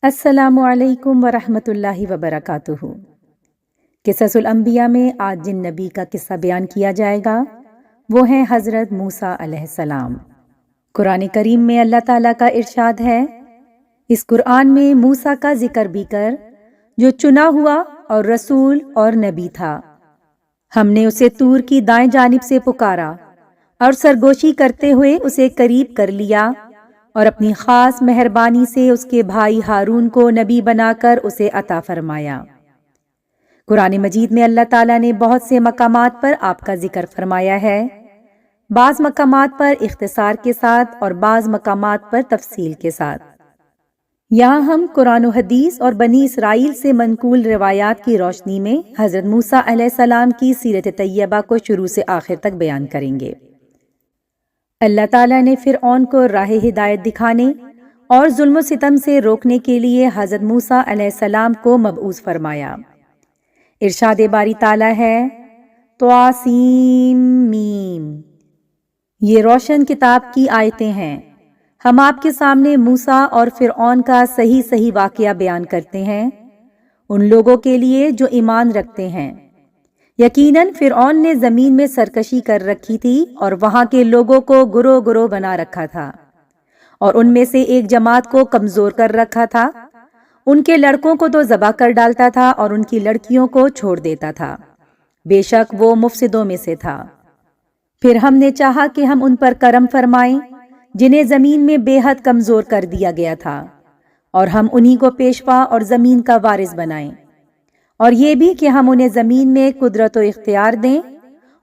السلام علیکم ورحمۃ اللہ وبرکاتہ۔ قصص الانبیاء میں آج جن نبی کا قصہ بیان کیا جائے گا وہ ہیں حضرت موسیٰ علیہ السلام۔ قرآن کریم میں اللہ تعالیٰ کا ارشاد ہے، اس قرآن میں موسیٰ کا ذکر بھی کر جو چنا ہوا اور رسول اور نبی تھا۔ ہم نے اسے طور کی دائیں جانب سے پکارا اور سرگوشی کرتے ہوئے اسے قریب کر لیا اور اپنی خاص مہربانی سے اس کے بھائی ہارون کو نبی بنا کر اسے عطا فرمایا۔ قرآن مجید میں اللہ تعالیٰ نے بہت سے مقامات پر آپ کا ذکر فرمایا ہے، بعض مقامات پر اختصار کے ساتھ اور بعض مقامات پر تفصیل کے ساتھ۔ یہاں ہم قرآن و حدیث اور بنی اسرائیل سے منقول روایات کی روشنی میں حضرت موسیٰ علیہ السلام کی سیرت طیبہ کو شروع سے آخر تک بیان کریں گے۔ اللہ تعالیٰ نے فرعون کو راہ ہدایت دکھانے اور ظلم و ستم سے روکنے کے لیے حضرت موسیٰ علیہ السلام کو مبعوث فرمایا۔ ارشاد باری تعالیٰ ہے، طاسیم میم، یہ روشن کتاب کی آیتیں ہیں۔ ہم آپ کے سامنے موسیٰ اور فرعون کا صحیح واقعہ بیان کرتے ہیں ان لوگوں کے لیے جو ایمان رکھتے ہیں۔ یقیناً فرعون نے زمین میں سرکشی کر رکھی تھی اور وہاں کے لوگوں کو گروہ گروہ بنا رکھا تھا اور ان میں سے ایک جماعت کو کمزور کر رکھا تھا۔ ان کے لڑکوں کو تو ذبح کر ڈالتا تھا اور ان کی لڑکیوں کو چھوڑ دیتا تھا، بے شک وہ مفسدوں میں سے تھا۔ پھر ہم نے چاہا کہ ہم ان پر کرم فرمائیں جنہیں زمین میں بے حد کمزور کر دیا گیا تھا، اور ہم انہی کو پیشوا اور زمین کا وارث بنائیں، اور یہ بھی کہ ہم انہیں زمین میں قدرت و اختیار دیں،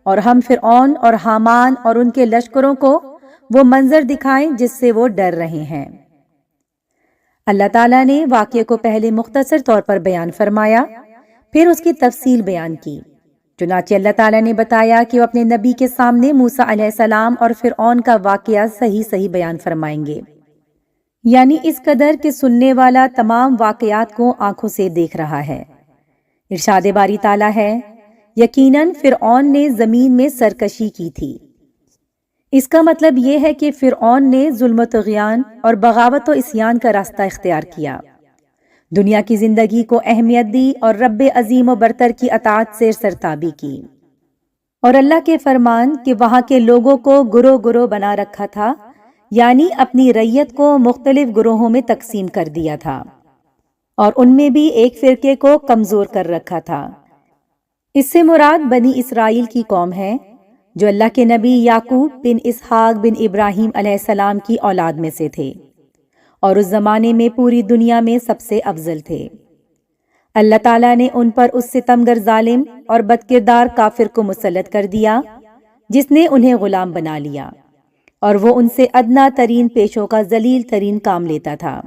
اور ہم فرعون اور حامان اور ان کے لشکروں کو وہ منظر دکھائیں جس سے وہ ڈر رہے ہیں۔ اللہ تعالیٰ نے واقعے کو پہلے مختصر طور پر بیان فرمایا، پھر اس کی تفصیل بیان کی۔ چنانچہ اللہ تعالیٰ نے بتایا کہ وہ اپنے نبی کے سامنے موسیٰ علیہ السلام اور فرعون کا واقعہ صحیح بیان فرمائیں گے، یعنی اس قدر کہ سننے والا تمام واقعات کو آنکھوں سے دیکھ رہا ہے۔ ارشاد باری تعالیٰ ہے، یقیناً فرعون نے زمین میں سرکشی کی تھی۔ اس کا مطلب یہ ہے کہ فرعون نے ظلم و طغیان اور بغاوت و عصیان کا راستہ اختیار کیا، دنیا کی زندگی کو اہمیت دی اور رب عظیم و برتر کی اطاعت سے سرتابی کی، اور اللہ کے فرمان کہ وہاں کے لوگوں کو گروہ گروہ بنا رکھا تھا، یعنی اپنی رعیت کو مختلف گروہوں میں تقسیم کر دیا تھا اور ان میں بھی ایک فرقے کو کمزور کر رکھا تھا۔ اس سے مراد بنی اسرائیل کی قوم ہے جو اللہ کے نبی یعقوب بن اسحاق بن ابراہیم علیہ السلام کی اولاد میں سے تھے اور اس زمانے میں پوری دنیا میں سب سے افضل تھے۔ اللہ تعالیٰ نے ان پر اس ستمگر ظالم اور بدکردار کافر کو مسلط کر دیا جس نے انہیں غلام بنا لیا، اور وہ ان سے ادنا ترین پیشوں کا ذلیل ترین کام لیتا تھا،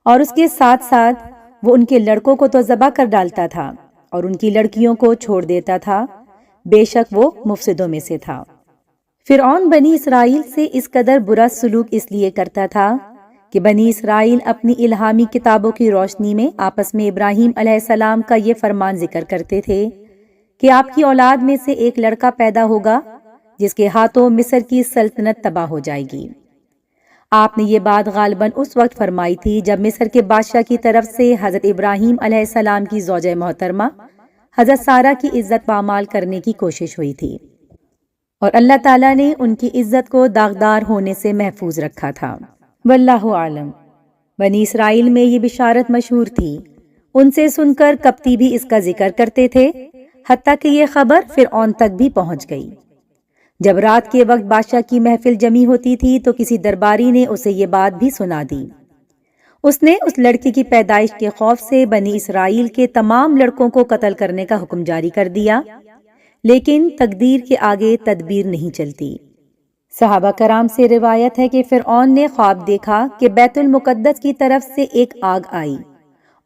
اور اس کے ساتھ ساتھ وہ ان کے لڑکوں کو تو ذبح کر ڈالتا تھا اور ان کی لڑکیوں کو چھوڑ دیتا تھا، بے شک وہ مفسدوں میں سے تھا۔ فرعون بنی اسرائیل سے اس قدر برا سلوک اس لیے کرتا تھا کہ بنی اسرائیل اپنی الہامی کتابوں کی روشنی میں آپس میں ابراہیم علیہ السلام کا یہ فرمان ذکر کرتے تھے کہ آپ کی اولاد میں سے ایک لڑکا پیدا ہوگا جس کے ہاتھوں مصر کی سلطنت تباہ ہو جائے گی۔ آپ نے یہ بات غالباً اس وقت فرمائی تھی جب مصر کے بادشاہ کی طرف سے حضرت ابراہیم علیہ السلام کی زوجہ محترمہ حضرت سارہ کی عزت پامال کرنے کی کوشش ہوئی تھی، اور اللہ تعالیٰ نے ان کی عزت کو داغدار ہونے سے محفوظ رکھا تھا۔ واللہ عالم۔ بنی اسرائیل میں یہ بشارت مشہور تھی، ان سے سن کر کپتی بھی اس کا ذکر کرتے تھے، حتیٰ کہ یہ خبر فرعون تک بھی پہنچ گئی۔ جب رات کے وقت بادشاہ کی محفل جمی ہوتی تھی تو کسی درباری نے اسے یہ بات بھی سنا دی۔ اس نے اس لڑکی کی پیدائش کے خوف سے بنی اسرائیل کے تمام لڑکوں کو قتل کرنے کا حکم جاری کر دیا، لیکن تقدیر کے آگے تدبیر نہیں چلتی۔ صحابہ کرام سے روایت ہے کہ فرعون نے خواب دیکھا کہ بیت المقدس کی طرف سے ایک آگ آئی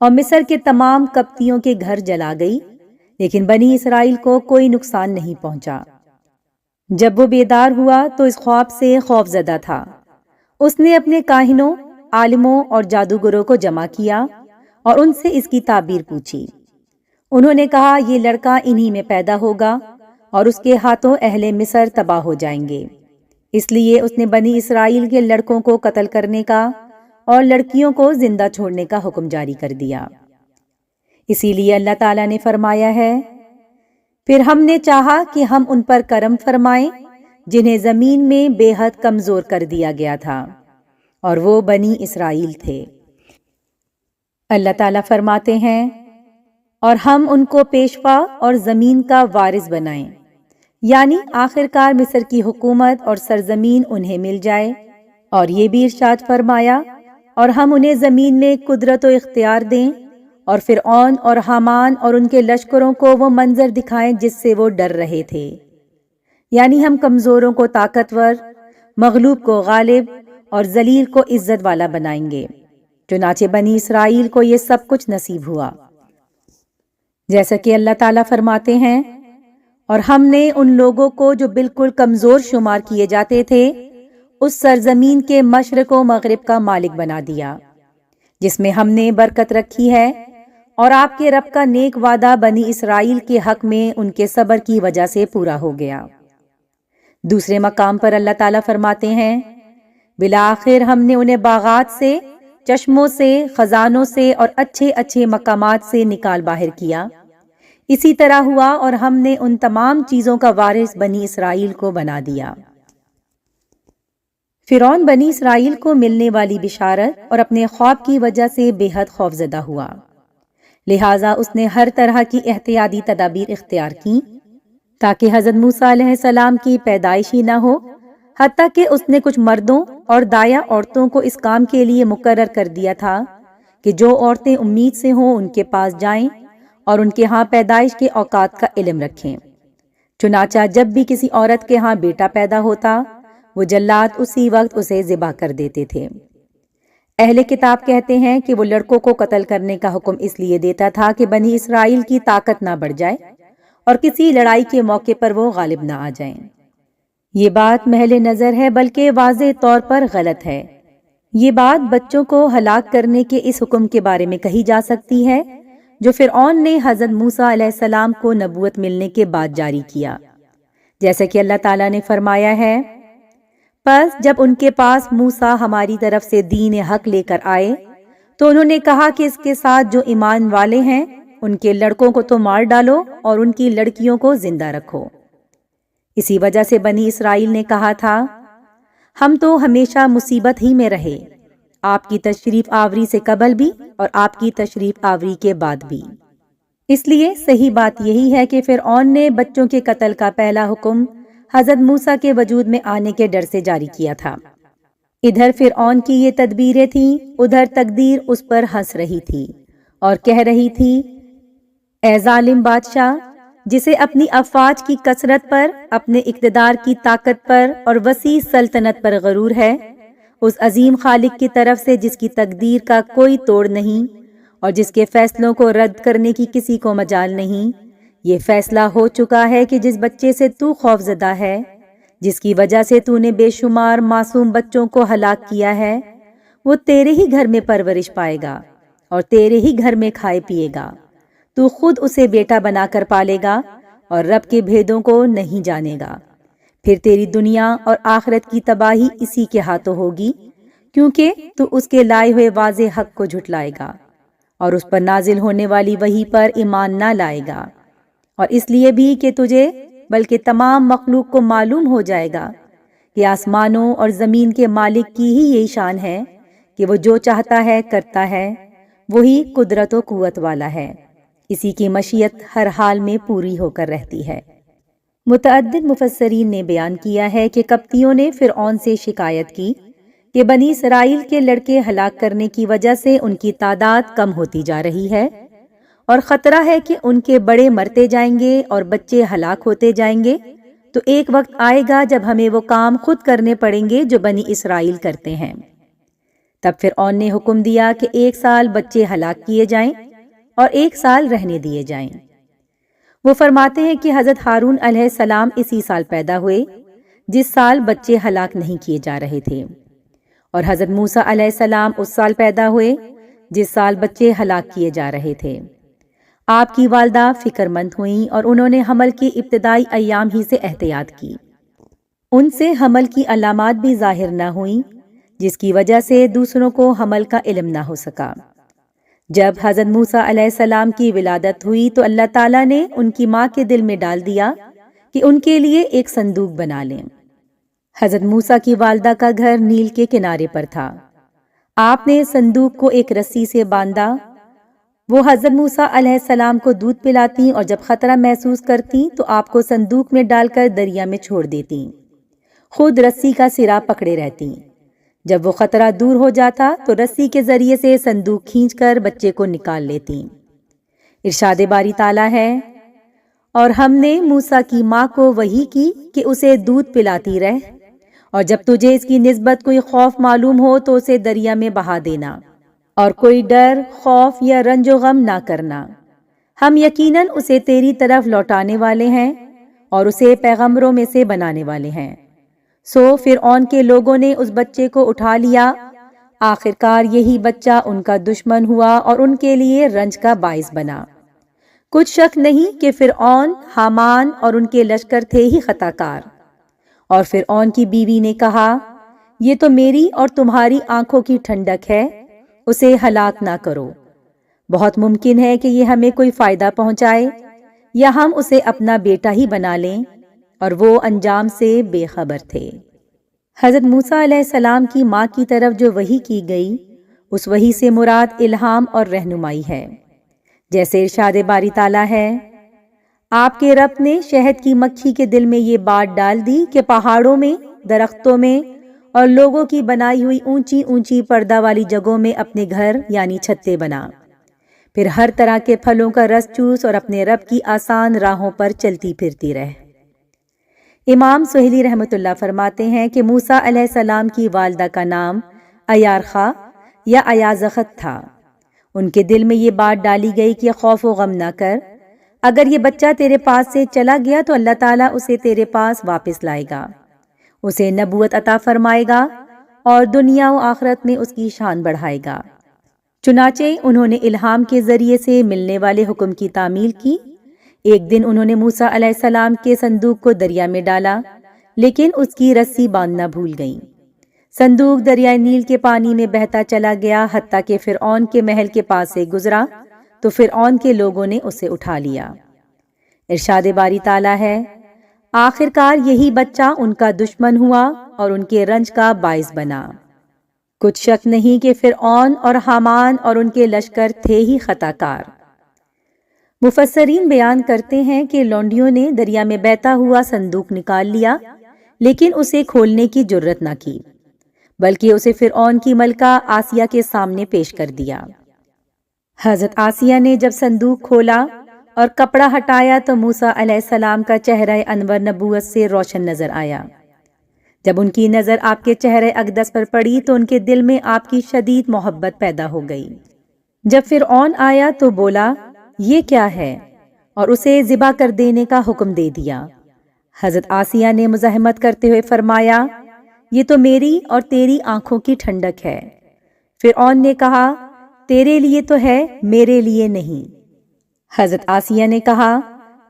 اور مصر کے تمام قبطیوں کے گھر جلا گئی، لیکن بنی اسرائیل کو کوئی نقصان نہیں پہنچا۔ جب وہ بیدار ہوا تو اس خواب سے خوف زدہ تھا۔ اس نے اپنے کاہنوں، عالموں اور جادوگروں کو جمع کیا اور ان سے اس کی تعبیر پوچھی۔ انہوں نے کہا یہ لڑکا انہی میں پیدا ہوگا اور اس کے ہاتھوں اہل مصر تباہ ہو جائیں گے۔ اس لیے اس نے بنی اسرائیل کے لڑکوں کو قتل کرنے کا اور لڑکیوں کو زندہ چھوڑنے کا حکم جاری کر دیا۔ اسی لیے اللہ تعالیٰ نے فرمایا ہے، پھر ہم نے چاہا کہ ہم ان پر کرم فرمائیں جنہیں زمین میں بے حد کمزور کر دیا گیا تھا، اور وہ بنی اسرائیل تھے۔ اللہ تعالیٰ فرماتے ہیں، اور ہم ان کو پیشوا اور زمین کا وارث بنائیں، یعنی آخرکار مصر کی حکومت اور سرزمین انہیں مل جائے۔ اور یہ بھی ارشاد فرمایا، اور ہم انہیں زمین میں قدرت و اختیار دیں، اور فرعون اور حامان اور ان کے لشکروں کو وہ منظر دکھائیں جس سے وہ ڈر رہے تھے، یعنی ہم کمزوروں کو طاقتور، مغلوب کو غالب اور ذلیل کو عزت والا بنائیں گے۔ چنانچہ بنی اسرائیل کو یہ سب کچھ نصیب ہوا، جیسا کہ اللہ تعالیٰ فرماتے ہیں، اور ہم نے ان لوگوں کو جو بالکل کمزور شمار کیے جاتے تھے اس سرزمین کے مشرق و مغرب کا مالک بنا دیا، جس میں ہم نے برکت رکھی ہے، اور آپ کے رب کا نیک وعدہ بنی اسرائیل کے حق میں ان کے صبر کی وجہ سے پورا ہو گیا۔ دوسرے مقام پر اللہ تعالیٰ فرماتے ہیں، بالآخر ہم نے انہیں باغات سے، چشموں سے، خزانوں سے اور اچھے اچھے مقامات سے نکال باہر کیا۔ اسی طرح ہوا، اور ہم نے ان تمام چیزوں کا وارث بنی اسرائیل کو بنا دیا۔ فرعون بنی اسرائیل کو ملنے والی بشارت اور اپنے خواب کی وجہ سے بے حد خوفزدہ ہوا، لہٰذا اس نے ہر طرح کی احتیاطی تدابیر اختیار کی تاکہ حضرت موسیٰ علیہ السلام کی پیدائش ہی نہ ہو، حتیٰ کہ اس نے کچھ مردوں اور دایا عورتوں کو اس کام کے لیے مقرر کر دیا تھا کہ جو عورتیں امید سے ہوں ان کے پاس جائیں اور ان کے ہاں پیدائش کے اوقات کا علم رکھیں۔ چنانچہ جب بھی کسی عورت کے ہاں بیٹا پیدا ہوتا، وہ جلاد اسی وقت اسے ذبح کر دیتے تھے۔ اہل کتاب کہتے ہیں کہ وہ لڑکوں کو قتل کرنے کا حکم اس لیے دیتا تھا کہ بنی اسرائیل کی طاقت نہ بڑھ جائے اور کسی لڑائی کے موقع پر وہ غالب نہ آ جائیں۔ یہ بات محل نظر ہے، بلکہ واضح طور پر غلط ہے۔ یہ بات بچوں کو ہلاک کرنے کے اس حکم کے بارے میں کہی جا سکتی ہے جو فرعون نے حضرت موسیٰ علیہ السلام کو نبوت ملنے کے بعد جاری کیا، جیسا کہ اللہ تعالیٰ نے فرمایا ہے، پس جب ان کے پاس موسیٰ ہماری طرف سے دین حق لے کر آئے تو انہوں نے کہا کہ اس کے ساتھ جو ایمان والے ہیں ان کے لڑکوں کو تو مار ڈالو اور ان کی لڑکیوں کو زندہ رکھو۔ اسی وجہ سے بنی اسرائیل نے کہا تھا، ہم تو ہمیشہ مصیبت ہی میں رہے، آپ کی تشریف آوری سے قبل بھی اور آپ کی تشریف آوری کے بعد بھی۔ اس لیے صحیح بات یہی ہے کہ فرعون نے بچوں کے قتل کا پہلا حکم حضرت موسیٰ کے وجود میں آنے کے ڈر سے جاری کیا تھا۔ ادھر فرعون کی یہ تدبیریں تھیں، ادھر تقدیر اس پر ہنس رہی تھی اور کہہ رہی تھی، اے ظالم بادشاہ، جسے اپنی افواج کی کثرت پر، اپنے اقتدار کی طاقت پر اور وسیع سلطنت پر غرور ہے، اس عظیم خالق کی طرف سے جس کی تقدیر کا کوئی توڑ نہیں اور جس کے فیصلوں کو رد کرنے کی کسی کو مجال نہیں، یہ فیصلہ ہو چکا ہے کہ جس بچے سے تو خوف زدہ ہے، جس کی وجہ سے تو نے بے شمار معصوم بچوں کو ہلاک کیا ہے، وہ تیرے ہی گھر میں پرورش پائے گا اور تیرے ہی گھر میں کھائے پیے گا۔ تو خود اسے بیٹا بنا کر پالے گا اور رب کے بھیدوں کو نہیں جانے گا۔ پھر تیری دنیا اور آخرت کی تباہی اسی کے ہاتھوں ہوگی، کیونکہ تو اس کے لائے ہوئے واضح حق کو جھٹلائے گا اور اس پر نازل ہونے والی وحی پر ایمان نہ لائے گا، اور اس لیے بھی کہ تجھے بلکہ تمام مخلوق کو معلوم ہو جائے گا کہ آسمانوں اور زمین کے مالک کی ہی یہی شان ہے کہ وہ جو چاہتا ہے کرتا ہے، وہی قدرت و قوت والا ہے، اسی کی مشیت ہر حال میں پوری ہو کر رہتی ہے۔ متعدد مفسرین نے بیان کیا ہے کہ قبطیوں نے فرعون سے شکایت کی کہ بنی اسرائیل کے لڑکے ہلاک کرنے کی وجہ سے ان کی تعداد کم ہوتی جا رہی ہے، اور خطرہ ہے کہ ان کے بڑے مرتے جائیں گے اور بچے ہلاک ہوتے جائیں گے، تو ایک وقت آئے گا جب ہمیں وہ کام خود کرنے پڑیں گے جو بنی اسرائیل کرتے ہیں۔ تب فرعون نے حکم دیا کہ 1 سال بچے ہلاک کیے جائیں اور 1 سال رہنے دیے جائیں۔ وہ فرماتے ہیں کہ حضرت ہارون علیہ السلام اسی سال پیدا ہوئے جس سال بچے ہلاک نہیں کیے جا رہے تھے، اور حضرت موسیٰ علیہ السلام اس سال پیدا ہوئے جس سال بچے ہلاک کیے جا رہے تھے۔ آپ کی والدہ فکر مند ہوئیں اور انہوں نے حمل کی ابتدائی ایام ہی سے احتیاط کی۔ ان سے حمل کی علامات بھی ظاہر نہ ہوئیں جس کی وجہ سے دوسروں کو حمل کا علم نہ ہو سکا۔ جب حضرت موسیٰ علیہ السلام کی ولادت ہوئی تو اللہ تعالیٰ نے ان کی ماں کے دل میں ڈال دیا کہ ان کے لیے ایک صندوق بنا لیں۔ حضرت موسیٰ کی والدہ کا گھر نیل کے کنارے پر تھا۔ آپ نے صندوق کو ایک رسی سے باندھا۔ وہ حضرت موسیٰ علیہ السلام کو دودھ پلاتی اور جب خطرہ محسوس کرتی تو آپ کو صندوق میں ڈال کر دریا میں چھوڑ دیتی، خود رسی کا سرا پکڑے رہتی۔ جب وہ خطرہ دور ہو جاتا تو رسی کے ذریعے سے صندوق کھینچ کر بچے کو نکال لیتی۔ ارشاد باری تعالیٰ ہے، اور ہم نے موسیٰ کی ماں کو وحی کی کہ اسے دودھ پلاتی رہ، اور جب تجھے اس کی نسبت کوئی خوف معلوم ہو تو اسے دریا میں بہا دینا، اور کوئی ڈر، خوف یا رنج و غم نہ کرنا۔ ہم یقیناً اسے تیری طرف لوٹانے والے ہیں اور اسے پیغمبروں میں سے بنانے والے ہیں۔ سو فرعون کے لوگوں نے اس بچے کو اٹھا لیا۔ آخرکار یہی بچہ ان کا دشمن ہوا اور ان کے لیے رنج کا باعث بنا۔ کچھ شک نہیں کہ فرعون، حامان اور ان کے لشکر تھے ہی خطا کار۔ اور فرعون کی بیوی نے کہا، یہ تو میری اور تمہاری آنکھوں کی ٹھنڈک ہے، اسے ہلاک نہ کرو۔ بہت ممکن ہے کہ یہ ہمیں کوئی فائدہ پہنچائے یا ہم اسے اپنا بیٹا ہی بنا لیں، اور وہ انجام سے بے خبر تھے۔ حضرت موسیٰ علیہ السلام کی ماں کی طرف جو وحی کی گئی، اس وحی سے مراد الہام اور رہنمائی ہے۔ جیسے ارشاد باری تعالیٰ ہے، آپ کے رب نے شہد کی مکھی کے دل میں یہ بات ڈال دی کہ پہاڑوں میں، درختوں میں اور لوگوں کی بنائی ہوئی اونچی اونچی پردہ والی جگہوں میں اپنے گھر یعنی چھتیں بنا، پھر ہر طرح کے پھلوں کا رس چوس اور اپنے رب کی آسان راہوں پر چلتی پھرتی رہ۔ امام سہیلی رحمۃ اللہ فرماتے ہیں کہ موسیٰ علیہ السلام کی والدہ کا نام ایارخا یا ایازخت تھا۔ ان کے دل میں یہ بات ڈالی گئی کہ خوف و غم نہ کر، اگر یہ بچہ تیرے پاس سے چلا گیا تو اللہ تعالیٰ اسے تیرے پاس واپس لائے گا، اسے نبوت عطا فرمائے گا اور دنیا و آخرت میں اس کی شان بڑھائے گا۔ چنانچہ انہوں نے الہام کے ذریعے سے ملنے والے حکم کی تعمیل کی۔ ایک دن انہوں نے موسیٰ علیہ السلام کے صندوق کو دریا میں ڈالا، لیکن اس کی رسی باندھنا بھول گئیں۔ صندوق دریائے نیل کے پانی میں بہتا چلا گیا، حتیٰ کہ فرعون کے محل کے پاس سے گزرا تو فرعون کے لوگوں نے اسے اٹھا لیا۔ ارشاد باری تعالیٰ ہے، آخرکار یہی بچہ ان کا دشمن ہوا اور ان کے رنج کا باعث بنا۔ کچھ شک نہیں کہ فرعون اور حامان اور ان کے لشکر تھے ہی خطا کار۔ مفسرین بیان کرتے ہیں کہ لونڈیوں نے دریا میں بہتا ہوا صندوق نکال لیا، لیکن اسے کھولنے کی جرت نہ کی، بلکہ اسے فرعون کی ملکہ آسیہ کے سامنے پیش کر دیا۔ حضرت آسیہ نے جب صندوق کھولا اور کپڑا ہٹایا تو موسیٰ علیہ السلام کا چہرہ انور نبوت سے روشن نظر آیا۔ جب ان کی نظر آپ کے چہرے اقدس پر پڑی تو ان کے دل میں آپ کی شدید محبت پیدا ہو گئی۔ جب فرعون آیا تو بولا، یہ کیا ہے، اور اسے ذبح کر دینے کا حکم دے دیا۔ حضرت آسیہ نے مزاحمت کرتے ہوئے فرمایا، یہ تو میری اور تیری آنکھوں کی ٹھنڈک ہے۔ فرعون نے کہا، تیرے لیے تو ہے، میرے لیے نہیں۔ حضرت آسیہ نے کہا،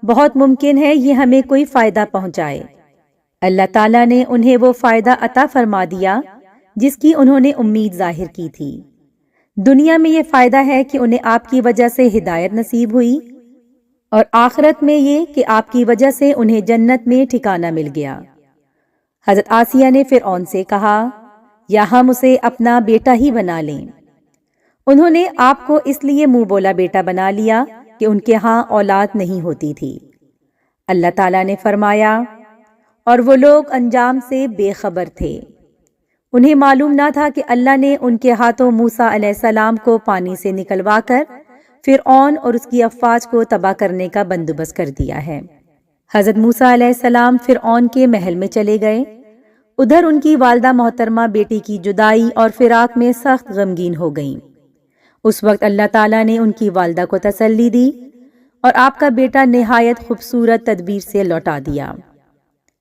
بہت ممکن ہے یہ ہمیں کوئی فائدہ پہنچائے۔ اللہ تعالیٰ نے انہیں وہ فائدہ عطا فرما دیا جس کی انہوں نے امید ظاہر کی تھی۔ دنیا میں یہ فائدہ ہے کہ انہیں آپ کی وجہ سے ہدایت نصیب ہوئی، اور آخرت میں یہ کہ آپ کی وجہ سے انہیں جنت میں ٹھکانہ مل گیا۔ حضرت آسیہ نے فرعون سے کہا، یا ہم اسے اپنا بیٹا ہی بنا لیں۔ انہوں نے آپ کو اس لیے منہ بولا بیٹا بنا لیا کہ ان کے ہاں اولاد نہیں ہوتی تھی۔ اللہ تعالیٰ نے فرمایا، اور وہ لوگ انجام سے بے خبر تھے۔ انہیں معلوم نہ تھا کہ اللہ نے ان کے ہاتھوں موسیٰ علیہ السلام کو پانی سے نکلوا کر فرعون اور اس کی افواج کو تباہ کرنے کا بندوبست کر دیا ہے۔ حضرت موسیٰ علیہ السلام فرعون کے محل میں چلے گئے۔ ادھر ان کی والدہ محترمہ بیٹی کی جدائی اور فراق میں سخت غمگین ہو گئیں۔ اس وقت اللہ تعالیٰ نے ان کی والدہ کو تسلی دی اور آپ کا بیٹا نہایت خوبصورت تدبیر سے لوٹا دیا۔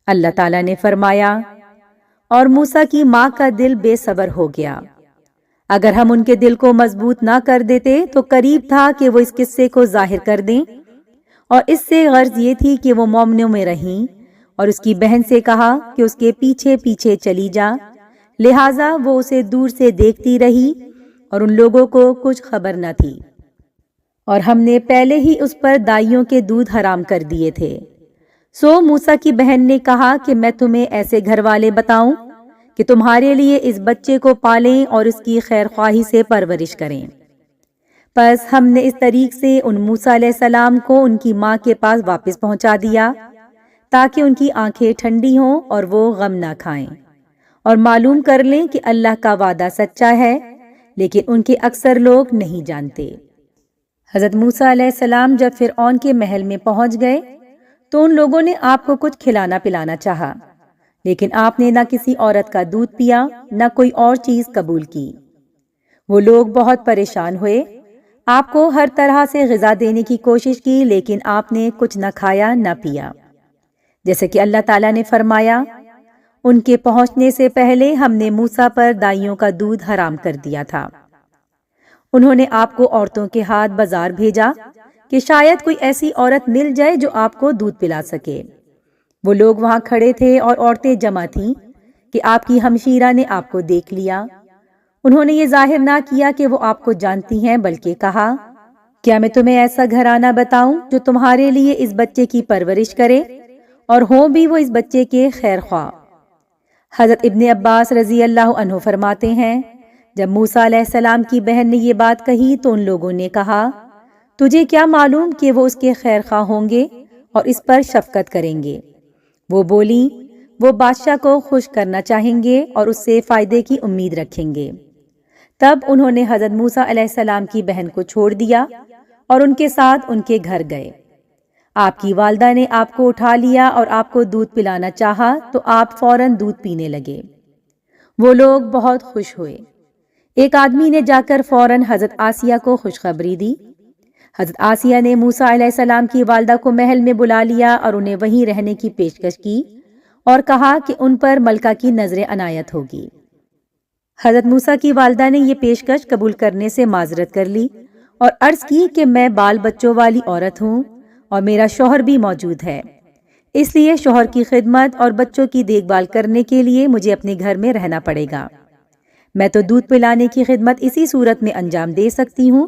اللہ تعالیٰ نے فرمایا، اور موسیٰ کی ماں کا دل بے صبر ہو گیا۔ اگر ہم ان کے دل کو مضبوط نہ کر دیتے تو قریب تھا کہ وہ اس قصے کو ظاہر کر دیں، اور اس سے غرض یہ تھی کہ وہ مومنوں میں رہیں، اور اس کی بہن سے کہا کہ اس کے پیچھے پیچھے چلی جا، لہٰذا وہ اسے دور سے دیکھتی رہی اور ان لوگوں کو کچھ خبر نہ تھی، اور ہم نے پہلے ہی اس پر دائیوں کے دودھ حرام کر دیے تھے۔ سو موسیٰ کی بہن نے کہا کہ میں تمہیں ایسے گھر والے بتاؤں کہ تمہارے لیے اس بچے کو پالیں اور اس کی خیر خواہی سے پرورش کریں۔ پس ہم نے اس طریق سے ان موسیٰ علیہ السلام کو ان کی ماں کے پاس واپس پہنچا دیا تاکہ ان کی آنکھیں ٹھنڈی ہوں اور وہ غم نہ کھائیں، اور معلوم کر لیں کہ اللہ کا وعدہ سچا ہے، لیکن ان کے اکثر لوگ نہیں جانتے۔ حضرت موسیٰ علیہ السلام جب فرعون کے محل میں پہنچ گئے تو ان لوگوں نے آپ کو کچھ کھلانا پلانا چاہا، لیکن آپ نے نہ کسی عورت کا دودھ پیا نہ کوئی اور چیز قبول کی۔ وہ لوگ بہت پریشان ہوئے، آپ کو ہر طرح سے غذا دینے کی کوشش کی، لیکن آپ نے کچھ نہ کھایا نہ پیا۔ جیسے کہ اللہ تعالیٰ نے فرمایا، ان کے پہنچنے سے پہلے ہم نے موسیٰ پر دائیوں کا دودھ حرام کر دیا تھا۔ انہوں نے آپ کو عورتوں کے ہاتھ بازار بھیجا کہ شاید کوئی ایسی عورت مل جائے جو آپ کو دودھ پلا سکے۔ وہ لوگ وہاں کھڑے تھے اور عورتیں جمع تھیں کہ آپ کی ہمشیرہ نے آپ کو دیکھ لیا۔ انہوں نے یہ ظاہر نہ کیا کہ وہ آپ کو جانتی ہیں، بلکہ کہا، کیا میں تمہیں ایسا گھرانہ بتاؤں جو تمہارے لیے اس بچے کی پرورش کرے اور ہوں بھی وہ اس بچے کے خیر خواہ۔ حضرت ابن عباس رضی اللہ عنہ فرماتے ہیں، جب موسیٰ علیہ السلام کی بہن نے یہ بات کہی تو ان لوگوں نے کہا، تجھے کیا معلوم کہ وہ اس کے خیر خواہ ہوں گے اور اس پر شفقت کریں گے؟ وہ بولی، وہ بادشاہ کو خوش کرنا چاہیں گے اور اس سے فائدے کی امید رکھیں گے۔ تب انہوں نے حضرت موسیٰ علیہ السلام کی بہن کو چھوڑ دیا اور ان کے ساتھ ان کے گھر گئے۔ آپ کی والدہ نے آپ کو اٹھا لیا اور آپ کو دودھ پلانا چاہا تو آپ فوراً دودھ پینے لگے۔ وہ لوگ بہت خوش ہوئے۔ ایک آدمی نے جا کر فوراً حضرت آسیہ کو خوشخبری دی۔ حضرت آسیہ نے موسیٰ علیہ السلام کی والدہ کو محل میں بلا لیا اور انہیں وہیں رہنے کی پیشکش کی اور کہا کہ ان پر ملکہ کی نظر عنایت ہوگی۔ حضرت موسیٰ کی والدہ نے یہ پیشکش قبول کرنے سے معذرت کر لی اور عرض کی کہ میں بال بچوں والی عورت ہوں اور میرا شوہر بھی موجود ہے، اس لیے شوہر کی خدمت اور بچوں کی دیکھ بھال کرنے کے لیے مجھے اپنے گھر میں رہنا پڑے گا۔ میں تو دودھ پلانے کی خدمت اسی صورت میں انجام دے سکتی ہوں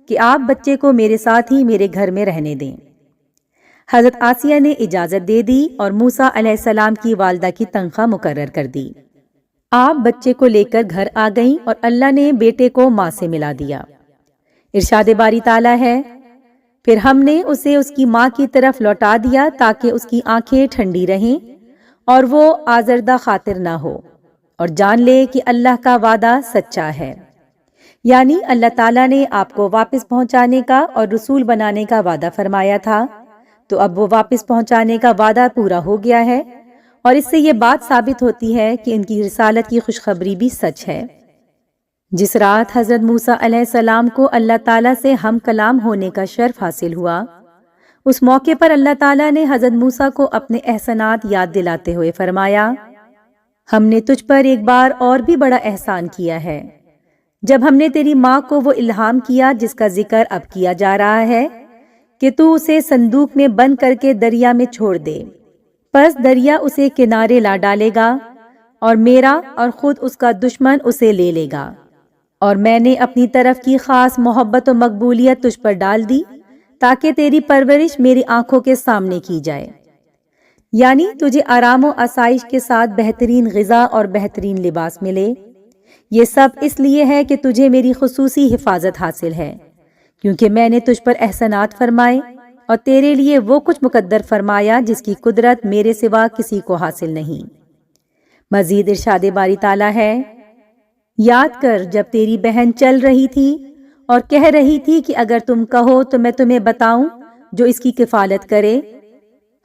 کہ آپ بچے کو میرے ساتھ ہی میرے گھر میں رہنے دیں۔ حضرت آسیہ نے اجازت دے دی اور موسیٰ علیہ السلام کی والدہ کی تنخواہ مقرر کر دی۔ آپ بچے کو لے کر گھر آ گئیں اور اللہ نے بیٹے کو ماں سے ملا دیا۔ ارشاد باری تعالیٰ ہے، پھر ہم نے اسے اس کی ماں کی طرف لوٹا دیا تاکہ اس کی آنکھیں ٹھنڈی رہیں اور وہ آزردہ خاطر نہ ہو، اور جان لے کہ اللہ کا وعدہ سچا ہے۔ یعنی اللہ تعالیٰ نے آپ کو واپس پہنچانے کا اور رسول بنانے کا وعدہ فرمایا تھا، تو اب وہ واپس پہنچانے کا وعدہ پورا ہو گیا ہے، اور اس سے یہ بات ثابت ہوتی ہے کہ ان کی رسالت کی خوشخبری بھی سچ ہے۔ جس رات حضرت موسیٰ علیہ السلام کو اللہ تعالیٰ سے ہم کلام ہونے کا شرف حاصل ہوا، اس موقع پر اللہ تعالیٰ نے حضرت موسیٰ کو اپنے احسانات یاد دلاتے ہوئے فرمایا، ہم نے تجھ پر ایک بار اور بھی بڑا احسان کیا ہے، جب ہم نے تیری ماں کو وہ الہام کیا جس کا ذکر اب کیا جا رہا ہے کہ تو اسے صندوق میں بند کر کے دریا میں چھوڑ دے، پس دریا اسے کنارے لا ڈالے گا اور میرا اور خود اس کا دشمن اسے لے لے گا، اور میں نے اپنی طرف کی خاص محبت و مقبولیت تجھ پر ڈال دی تاکہ تیری پرورش میری آنکھوں کے سامنے کی جائے، یعنی تجھے آرام و آسائش کے ساتھ بہترین غذا اور بہترین لباس ملے۔ یہ سب اس لیے ہے کہ تجھے میری خصوصی حفاظت حاصل ہے، کیونکہ میں نے تجھ پر احسانات فرمائے اور تیرے لیے وہ کچھ مقدر فرمایا جس کی قدرت میرے سوا کسی کو حاصل نہیں۔ مزید ارشاد باری تعالیٰ ہے، یاد کر جب تیری بہن چل رہی تھی اور کہہ رہی تھی کہ اگر تم کہو تو میں تمہیں بتاؤں جو اس کی کفالت کرے،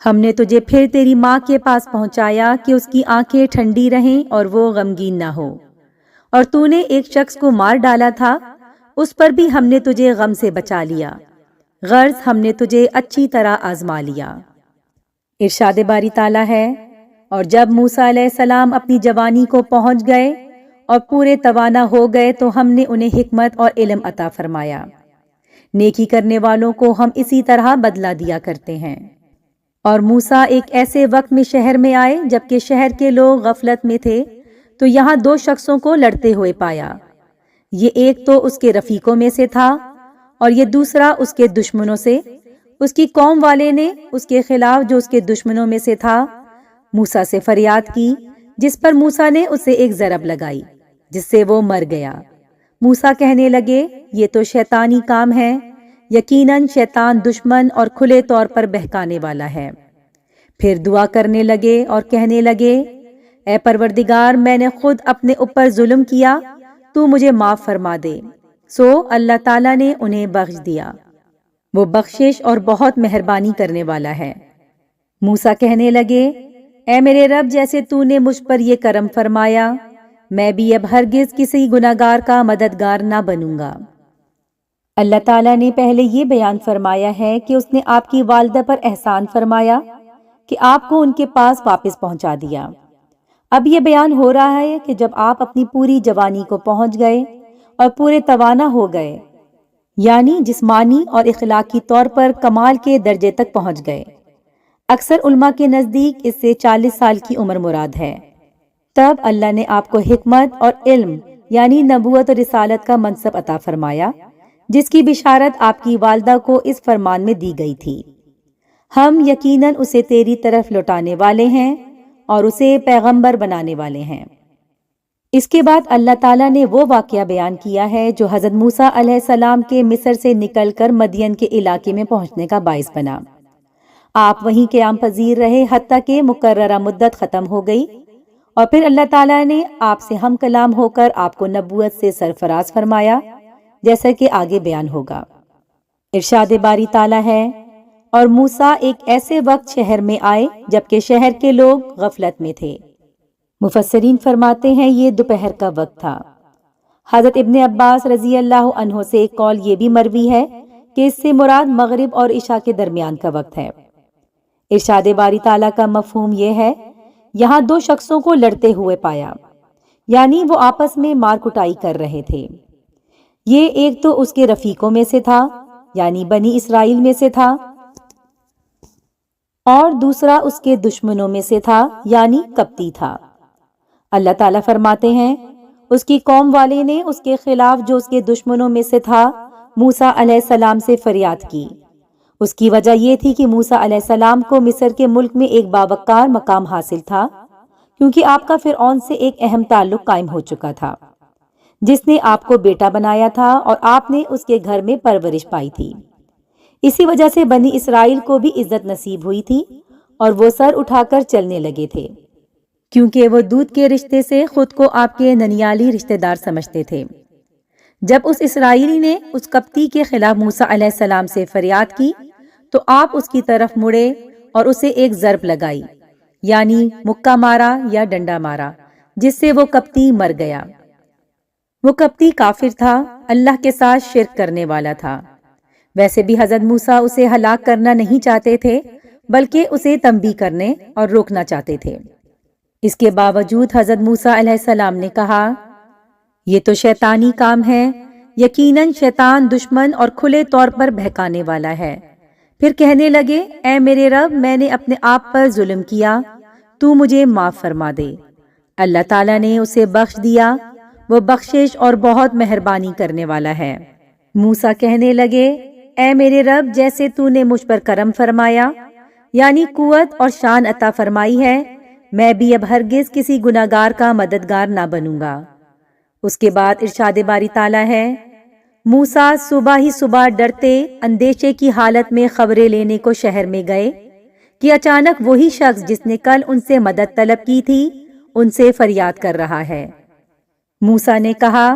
ہم نے تجھے پھر تیری ماں کے پاس پہنچایا کہ اس کی آنکھیں ٹھنڈی رہیں اور وہ غمگین نہ ہو، اور تو نے ایک شخص کو مار ڈالا تھا، اس پر بھی ہم نے تجھے غم سے بچا لیا، غرض ہم نے تجھے اچھی طرح آزما لیا۔ ارشاد باری تعالیٰ ہے، اور جب موسیٰ علیہ السلام اپنی جوانی کو پہنچ گئے اور پورے توانا ہو گئے تو ہم نے انہیں حکمت اور علم عطا فرمایا۔ نیکی کرنے والوں کو ہم اسی طرح بدلہ دیا کرتے ہیں۔ اور موسیٰ ایک ایسے وقت میں شہر میں آئے جبکہ شہر کے لوگ غفلت میں تھے، تو یہاں دو شخصوں کو لڑتے ہوئے پایا۔ یہ ایک تو اس کے رفیقوں میں سے تھا اور یہ دوسرا اس کے دشمنوں سے۔ اس کی قوم والے نے اس کے خلاف جو اس کے دشمنوں میں سے تھا موسیٰ سے فریاد کی، جس پر موسیٰ نے اسے ایک ضرب لگائی جس سے وہ مر گیا۔ موسیٰ کہنے لگے یہ تو شیطانی کام ہے، یقیناً شیطان دشمن اور کھلے طور پر بہکانے والا ہے۔ پھر دعا کرنے لگے اور کہنے لگے اے پروردگار، میں نے خود اپنے اوپر ظلم کیا، تو مجھے معاف فرما دے۔ سو اللہ تعالیٰ نے انہیں بخش دیا، وہ بخشش اور بہت مہربانی کرنے والا ہے۔ موسیٰ کہنے لگے اے میرے رب، جیسے تو نے مجھ پر یہ کرم فرمایا، میں بھی اب ہرگز کسی گناہگار کا مددگار نہ بنوں گا۔ اللہ تعالیٰ نے پہلے یہ بیان فرمایا ہے کہ اس نے آپ کی والدہ پر احسان فرمایا کہ آپ کو ان کے پاس واپس پہنچا دیا۔ اب یہ بیان ہو رہا ہے کہ جب آپ اپنی پوری جوانی کو پہنچ گئے اور پورے توانا ہو گئے، یعنی جسمانی اور اخلاقی طور پر کمال کے درجے تک پہنچ گئے۔ اکثر علماء کے نزدیک اس سے 40 سال کی عمر مراد ہے۔ تب اللہ نے آپ کو حکمت اور علم یعنی نبوت اور رسالت کا منصب عطا فرمایا، جس کی بشارت آپ کی والدہ کو اس فرمان میں دی گئی تھی، ہم یقیناً اسے تیری طرف لوٹانے والے ہیں اور اسے پیغمبر بنانے والے ہیں۔ اس کے بعد اللہ تعالیٰ نے وہ واقعہ بیان کیا ہے جو حضرت موسیٰ علیہ السلام کے مصر سے نکل کر مدین کے علاقے میں پہنچنے کا باعث بنا۔ آپ وہیں قیام پذیر رہے حتیٰ کہ مقررہ مدت ختم ہو گئی، اور پھر اللہ تعالیٰ نے آپ سے ہم کلام ہو کر آپ کو نبوت سے سرفراز فرمایا، جیسا کہ آگے بیان ہوگا۔ ارشاد باری تعالیٰ ہے اور موسیٰ ایک ایسے وقت شہر میں آئے جبکہ شہر کے لوگ غفلت میں تھے۔ مفسرین فرماتے ہیں یہ دوپہر کا وقت تھا۔ حضرت ابن عباس رضی اللہ عنہ سے ایک قول یہ بھی مروی ہے کہ اس سے مراد مغرب اور عشاء کے درمیان کا وقت ہے۔ ارشاد باری تعالیٰ کا مفہوم یہ ہے یہاں دو شخصوں کو لڑتے ہوئے پایا، یعنی وہ آپس میں مار کٹائی کر رہے تھے۔ یہ ایک تو اس کے رفیقوں میں سے تھا یعنی بنی اسرائیل میں سے تھا، اور دوسرا اس کے دشمنوں میں سے تھا یعنی قبطی تھا۔ اللہ تعالیٰ فرماتے ہیں اس کی قوم والے نے اس کے خلاف جو اس کے دشمنوں میں سے تھا موسیٰ علیہ السلام سے فریاد کی۔ اس کی وجہ یہ تھی کہ موسیٰ علیہ السلام کو مصر کے ملک میں ایک باوقار مقام حاصل تھا، کیونکہ آپ کا فرعون سے ایک اہم تعلق قائم ہو چکا تھا، جس نے آپ کو بیٹا بنایا تھا اور آپ نے اس کے گھر میں پرورش پائی تھی۔ اسی وجہ سے بنی اسرائیل کو بھی عزت نصیب ہوئی تھی اور وہ سر اٹھا کر چلنے لگے تھے، کیونکہ وہ دودھ کے رشتے سے خود کو آپ کے ننیالی رشتہ دار سمجھتے تھے۔ جب اس اسرائیلی نے اس قبطی کے خلاف موسیٰ علیہ السلام سے فریاد کی تو آپ اس کی طرف مڑے اور اسے ایک ضرب لگائی، یعنی مکہ مارا یا ڈنڈا مارا، جس سے وہ قبطی مر گیا۔ وہ قبطی کافر تھا، اللہ کے ساتھ شرک کرنے والا تھا۔ ویسے بھی حضرت موسیٰ اسے ہلاک کرنا نہیں چاہتے تھے، بلکہ اسے تنبیہ کرنے اور روکنا چاہتے تھے۔ اس کے باوجود حضرت موسیٰ علیہ السلام نے کہا یہ تو شیطانی کام ہے، یقیناً شیطان دشمن اور کھلے طور پر بہکانے والا ہے۔ پھر کہنے لگے اے میرے رب، میں نے اپنے آپ پر ظلم کیا، تو مجھے معاف فرما دے۔ اللہ تعالیٰ نے اسے بخش دیا، وہ بخشش اور بہت مہربانی کرنے والا ہے۔ موسیٰ کہنے لگے اے میرے رب، جیسے تو نے مجھ پر کرم فرمایا یعنی قوت اور شان عطا فرمائی ہے، میں بھی اب ہرگز کسی گناہگار کا مددگار نہ بنوں گا۔ اس کے بعد ارشاد باری تعالیٰ ہے موسیٰ صبح ہی صبح ڈرتے اندیشے کی حالت میں خبریں لینے کو شہر میں گئے کہ اچانک وہی شخص جس نے کل ان سے مدد طلب کی تھی ان سے فریاد کر رہا ہے۔ موسیٰ نے کہا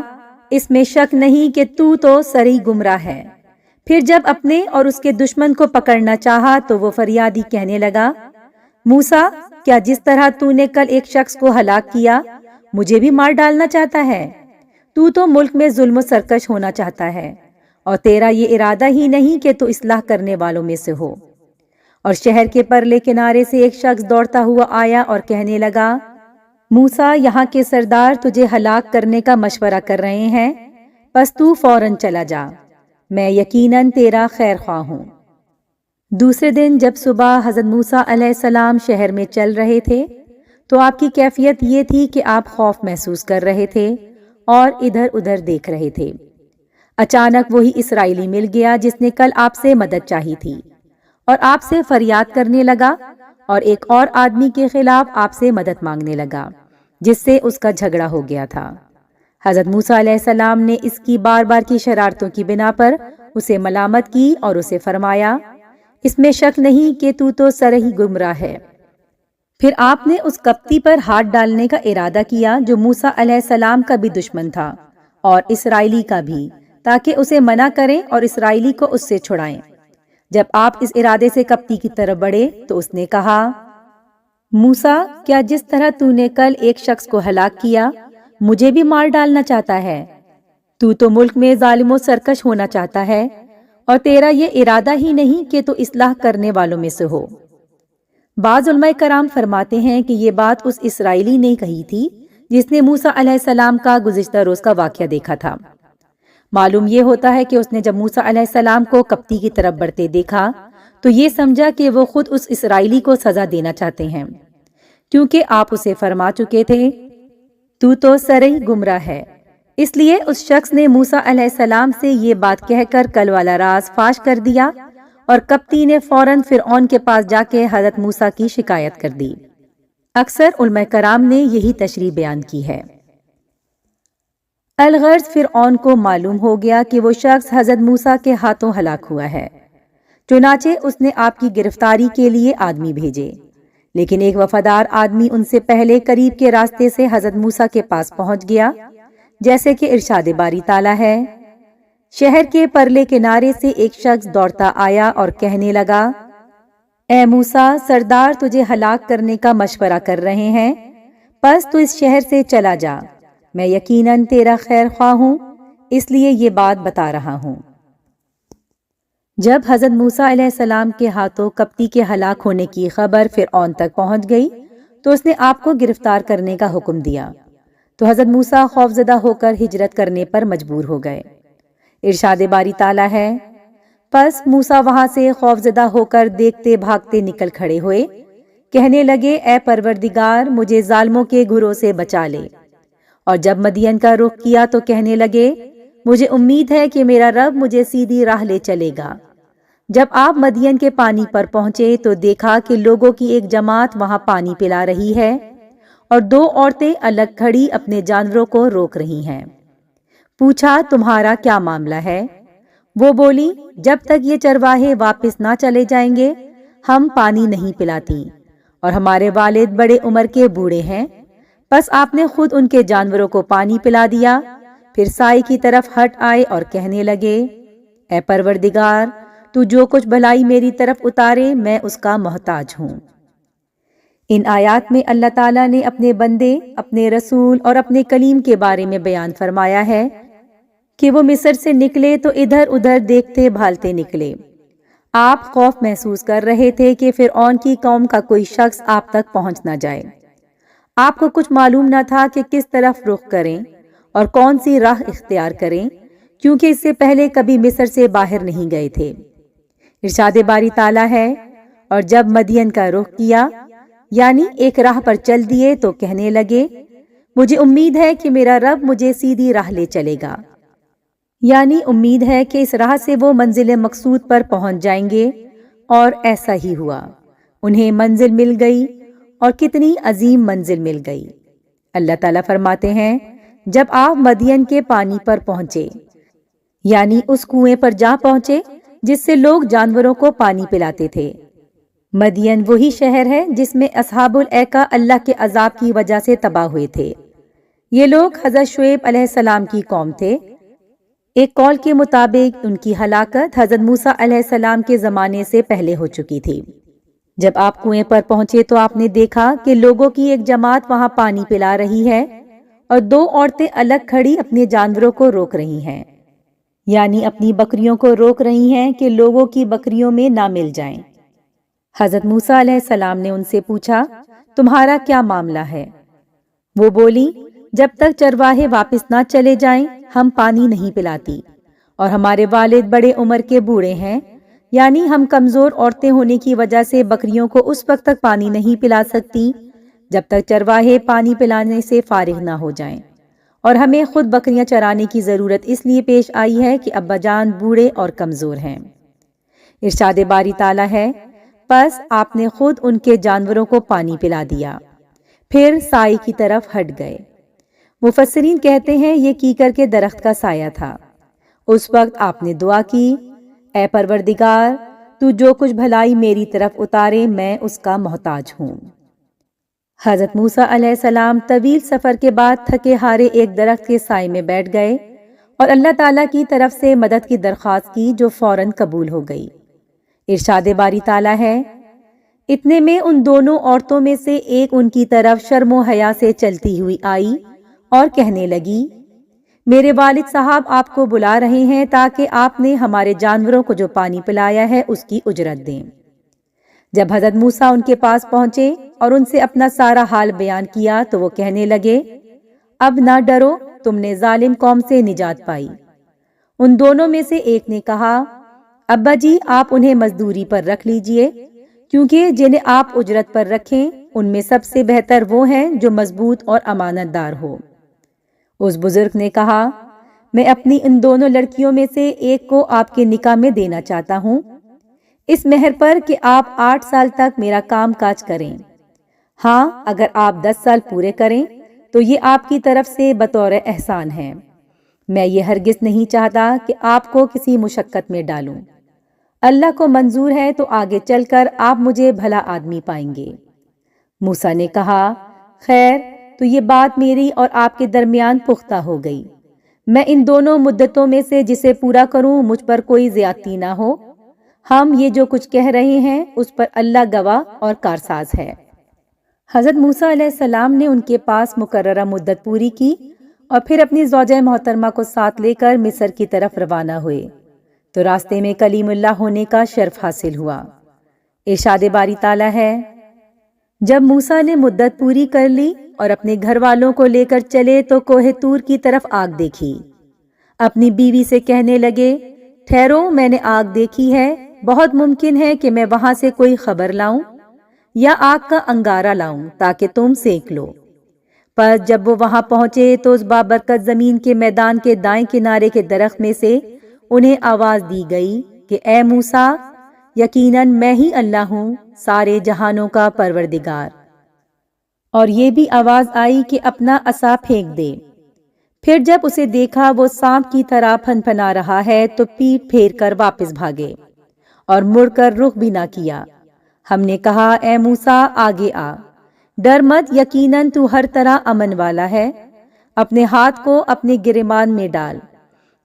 اس میں شک نہیں کہ تو سری گمراہ ہے۔ پھر جب اپنے اور اس کے دشمن کو پکڑنا چاہا تو وہ فریادی کہنے لگا موسیٰ، کیا جس طرح تو نے کل ایک شخص کو ہلاک کیا مجھے بھی مار ڈالنا چاہتا ہے؟ تو ملک میں ظلم و سرکش ہونا چاہتا ہے، اور تیرا یہ ارادہ ہی نہیں کہ تو اصلاح کرنے والوں میں سے ہو۔ اور شہر کے پرلے کنارے سے ایک شخص دوڑتا ہوا آیا اور کہنے لگا موسیٰ، یہاں کے سردار تجھے ہلاک کرنے کا مشورہ کر رہے ہیں، پس تو فوراً چلا جا، میں یقیناً تیرا خیر خواہ ہوں۔ دوسرے دن جب صبح حضرت موسیٰ علیہ السلام شہر میں چل رہے تھے تو آپ کی کیفیت یہ تھی کہ آپ خوف محسوس کر رہے تھے اور ادھر ادھر دیکھ رہے تھے۔ اچانک وہی اسرائیلی مل گیا جس نے کل آپ سے مدد چاہی تھی اور آپ سے فریاد کرنے لگا، اور ایک اور آدمی کے خلاف آپ سے مدد مانگنے لگا جس سے اس کا جھگڑا ہو گیا تھا۔ حضرت موسیٰ علیہ السلام نے اس کی بار بار کی شرارتوں کی بنا پر اسے ملامت کی اور اسے فرمایا، اس میں شک نہیں کہ تو سرہی گمراہ ہے۔ پھر آپ نے اس کپتی پر ہاتھ ڈالنے کا ارادہ کیا جو موسیٰ علیہ السلام کا بھی دشمن تھا اور اسرائیلی کا بھی، تاکہ اسے منع کریں اور اسرائیلی کو اس سے چھڑائیں۔ جب آپ اس ارادے سے کپتی کی طرف بڑھے تو اس نے کہا، موسیٰ، کیا جس طرح تو نے کل ایک شخص کو ہلاک کیا مجھے بھی مار ڈالنا چاہتا ہے؟ تو ملک میں ظالم و سرکش ہونا چاہتا ہے اور تیرا یہ ارادہ ہی نہیں کہ تو اصلاح کرنے والوں میں سے ہو۔ بعض علماء کرام فرماتے ہیں کہ یہ بات اس اسرائیلی نے کہی تھی جس نے موسیٰ علیہ السلام کا گزشتہ روز کا واقعہ دیکھا تھا۔ معلوم یہ ہوتا ہے کہ اس نے جب موسیٰ علیہ السلام کو کپتی کی طرف بڑھتے دیکھا تو یہ سمجھا کہ وہ خود اس اسرائیلی کو سزا دینا چاہتے ہیں، کیونکہ آپ اسے فرما چکے تھے تو سرہی گمراہ ہے۔ اس لیے اس شخص نے موسیٰ علیہ السلام سے یہ بات کہہ کر کل والا راز فاش کر دیا، اور کپتی نے فوراً فرعون کے پاس جا کے حضرت موسیٰ کی شکایت کر دی۔ اکثر علماء کرام نے یہی تشریح بیان کی ہے۔ الغرض فرعون کو معلوم ہو گیا کہ وہ شخص حضرت موسیٰ کے ہاتھوں ہلاک ہوا ہے، چنانچہ اس نے آپ کی گرفتاری کے لیے آدمی بھیجے، لیکن ایک وفادار آدمی ان سے پہلے قریب کے راستے سے حضرت موسیٰ کے پاس پہنچ گیا، جیسے کہ ارشاد باری تعالیٰ ہے، شہر کے پرلے کنارے سے ایک شخص دوڑتا آیا اور کہنے لگا، اے موسیٰ، سردار تجھے ہلاک کرنے کا مشورہ کر رہے ہیں، پس تو اس شہر سے چلا جا، میں یقیناً تیرا خیر خواہ ہوں، اس لیے یہ بات بتا رہا ہوں۔ جب حضرت موسیٰ علیہ السلام کے ہاتھوں کپتی کے ہلاک ہونے کی خبر فرعون تک پہنچ گئی تو اس نے آپ کو گرفتار کرنے کا حکم دیا، تو حضرت موسیٰ خوفزدہ ہو کر ہجرت کرنے پر مجبور ہو گئے۔ ارشاد باری تعالیٰ ہے، پس موسیٰ وہاں سے خوفزدہ ہو کر دیکھتے بھاگتے نکل کھڑے ہوئے، کہنے لگے، اے پروردگار، مجھے ظالموں کے گروہ سے بچا لے۔ اور جب مدین کا رخ کیا تو کہنے لگے، مجھے امید ہے کہ میرا رب مجھے سیدھی راہ لے چلے گا۔ جب آپ مدین کے پانی پر پہنچے تو دیکھا کہ لوگوں کی ایک جماعت وہاں پانی پلا رہی ہے اور دو عورتیں الگ کھڑی اپنے جانوروں کو روک رہی ہیں۔ پوچھا، تمہارا کیا معاملہ ہے؟ وہ بولی، جب تک یہ چرواہے واپس نہ چلے جائیں گے ہم پانی نہیں پلاتی، اور ہمارے والد بڑے عمر کے بوڑھے ہیں۔ بس آپ نے خود ان کے جانوروں کو پانی پلا دیا، پھر سائی کی طرف ہٹ آئے اور کہنے لگے، اے پروردگار، تو جو کچھ بھلائی میری طرف اتارے میں اس کا محتاج ہوں۔ ان آیات میں اللہ تعالیٰ نے اپنے بندے، اپنے رسول اور اپنے کلیم کے بارے میں بیان فرمایا ہے کہ وہ مصر سے نکلے تو ادھر ادھر دیکھتے بھالتے نکلے۔ آپ خوف محسوس کر رہے تھے کہ فرعون کی قوم کا کوئی شخص آپ تک پہنچ نہ جائے۔ آپ کو کچھ معلوم نہ تھا کہ کس طرف رخ کریں اور کون سی راہ اختیار کریں، کیونکہ اس سے پہلے کبھی مصر سے باہر نہیں گئے تھے۔ ارشاد باری تعالیٰ ہے، اور جب مدین کا رخ کیا یعنی ایک راہ پر چل دیے تو کہنے لگے، مجھے امید ہے کہ میرا رب مجھے سیدھی راہ لے چلے گا، یعنی امید ہے کہ اس راہ سے وہ منزل مقصود پر پہنچ جائیں گے، اور ایسا ہی ہوا۔ انہیں منزل مل گئی، اور کتنی عظیم منزل مل گئی۔ اللہ تعالیٰ فرماتے ہیں، جب آپ مدین کے پانی پر پہنچے یعنی اس کنویں پر جا پہنچے جس سے لوگ جانوروں کو پانی پلاتے تھے۔ مدین وہی شہر ہے جس میں اصحاب الایکا اللہ کے عذاب کی وجہ سے تباہ ہوئے تھے۔ یہ لوگ حضرت شعیب علیہ السلام کی قوم تھے۔ ایک قول کے مطابق ان کی ہلاکت حضرت موسیٰ علیہ السلام کے زمانے سے پہلے ہو چکی تھی۔ جب آپ کنویں پر پہنچے تو آپ نے دیکھا کہ لوگوں کی ایک جماعت وہاں پانی پلا رہی ہے اور دو عورتیں الگ کھڑی اپنے جانوروں کو روک رہی ہیں، یعنی اپنی بکریوں کو روک رہی ہیں کہ لوگوں کی بکریوں میں نہ مل جائیں۔ حضرت موسیٰ علیہ السلام نے ان سے پوچھا، تمہارا کیا معاملہ ہے؟ وہ بولی، جب تک چرواہے واپس نہ چلے جائیں ہم پانی نہیں پلاتی، اور ہمارے والد بڑے عمر کے بوڑھے ہیں، یعنی ہم کمزور عورتیں ہونے کی وجہ سے بکریوں کو اس وقت تک پانی نہیں پلا سکتی جب تک چرواہے پانی پلانے سے فارغ نہ ہو جائیں، اور ہمیں خود بکریاں چرانے کی ضرورت اس لیے پیش آئی ہے کہ ابا جان بوڑھے اور کمزور ہیں۔ ارشاد باری تعالیٰ ہے، پس آپ نے خود ان کے جانوروں کو پانی پلا دیا، پھر سائے کی طرف ہٹ گئے۔ مفسرین کہتے ہیں یہ کیکر کے درخت کا سایہ تھا۔ اس وقت آپ نے دعا کی، اے پروردگار، تو جو کچھ بھلائی میری طرف اتارے میں اس کا محتاج ہوں۔ حضرت موسیٰ علیہ السلام طویل سفر کے بعد تھکے ہارے ایک درخت کے سائے میں بیٹھ گئے اور اللہ تعالیٰ کی طرف سے مدد کی درخواست کی، جو فوراً قبول ہو گئی۔ ارشاد باری تعالیٰ ہے، اتنے میں ان دونوں عورتوں میں سے ایک ان کی طرف شرم و حیا سے چلتی ہوئی آئی اور کہنے لگی، میرے والد صاحب آپ کو بلا رہے ہیں تاکہ آپ نے ہمارے جانوروں کو جو پانی پلایا ہے اس کی اجرت دیں۔ جب حضرت موسیٰ ان کے پاس پہنچے اور ان سے اپنا سارا حال بیان کیا تو وہ کہنے لگے، اب نہ ڈرو، تم نے ظالم قوم سے نجات پائی۔ ان دونوں میں سے ایک نے کہا، ابا جی آپ انہیں مزدوری پر رکھ لیجئے، کیونکہ جنہیں آپ اجرت پر رکھیں ان میں سب سے بہتر وہ ہیں جو مضبوط اور امانت دار ہو۔ اس بزرگ نے کہا، میں اپنی ان دونوں لڑکیوں میں سے ایک کو آپ کے نکاح میں دینا چاہتا ہوں، اس مہر پر کہ آپ 8 سال تک میرا کام کاج کریں۔ ہاں، اگر آپ 10 سال پورے کریں تو یہ آپ کی طرف سے بطور احسان ہے۔ میں یہ ہرگز نہیں چاہتا کہ آپ کو کسی مشقت میں ڈالوں۔ اللہ کو منظور ہے تو آگے چل کر آپ مجھے بھلا آدمی پائیں گے۔ موسیٰ نے کہا، خیر، تو یہ بات میری اور آپ کے درمیان پختہ ہو گئی۔ میں ان دونوں مدتوں میں سے جسے پورا کروں مجھ پر کوئی زیادتی نہ ہو۔ ہم یہ جو کچھ کہہ رہے ہیں اس پر اللہ گواہ اور کارساز ہے۔ حضرت موسیٰ علیہ السلام نے ان کے پاس مقررہ مدت پوری کی اور پھر اپنی زوجہ محترمہ کو ساتھ لے کر مصر کی طرف روانہ ہوئے تو راستے میں کلیم اللہ ہونے کا شرف حاصل ہوا۔ ارشاد باری تعالیٰ ہے، جب موسیٰ نے مدت پوری کر لی اور اپنے گھر والوں کو لے کر چلے تو کوہ طور کی طرف آگ دیکھی۔ اپنی بیوی سے کہنے لگے، ٹھہرو، میں نے آگ دیکھی ہے، بہت ممکن ہے کہ میں وہاں سے کوئی خبر لاؤں یا آگ کا انگارہ لاؤں تاکہ تم سینک لو۔ پر جب وہ وہاں پہنچے تو اس بابرکت زمین کے میدان کے دائیں کنارے کے درخت میں سے انہیں آواز دی گئی کہ اے موسیٰ، یقیناً میں ہی اللہ ہوں، سارے جہانوں کا پروردگار۔ اور یہ بھی آواز آئی کہ اپنا عصا پھینک دے۔ پھر جب اسے دیکھا وہ سانپ کی طرح پھنپھنا رہا ہے تو پیٹھ پھیر کر واپس بھاگے اور مڑ کر رخ بھی نہ کیا۔ ہم نے کہا، اے موسیٰ، آگے آ، ڈر مت، یقیناً تو ہر طرح امن والا ہے۔ اپنے ہاتھ کو اپنے گریبان میں ڈال،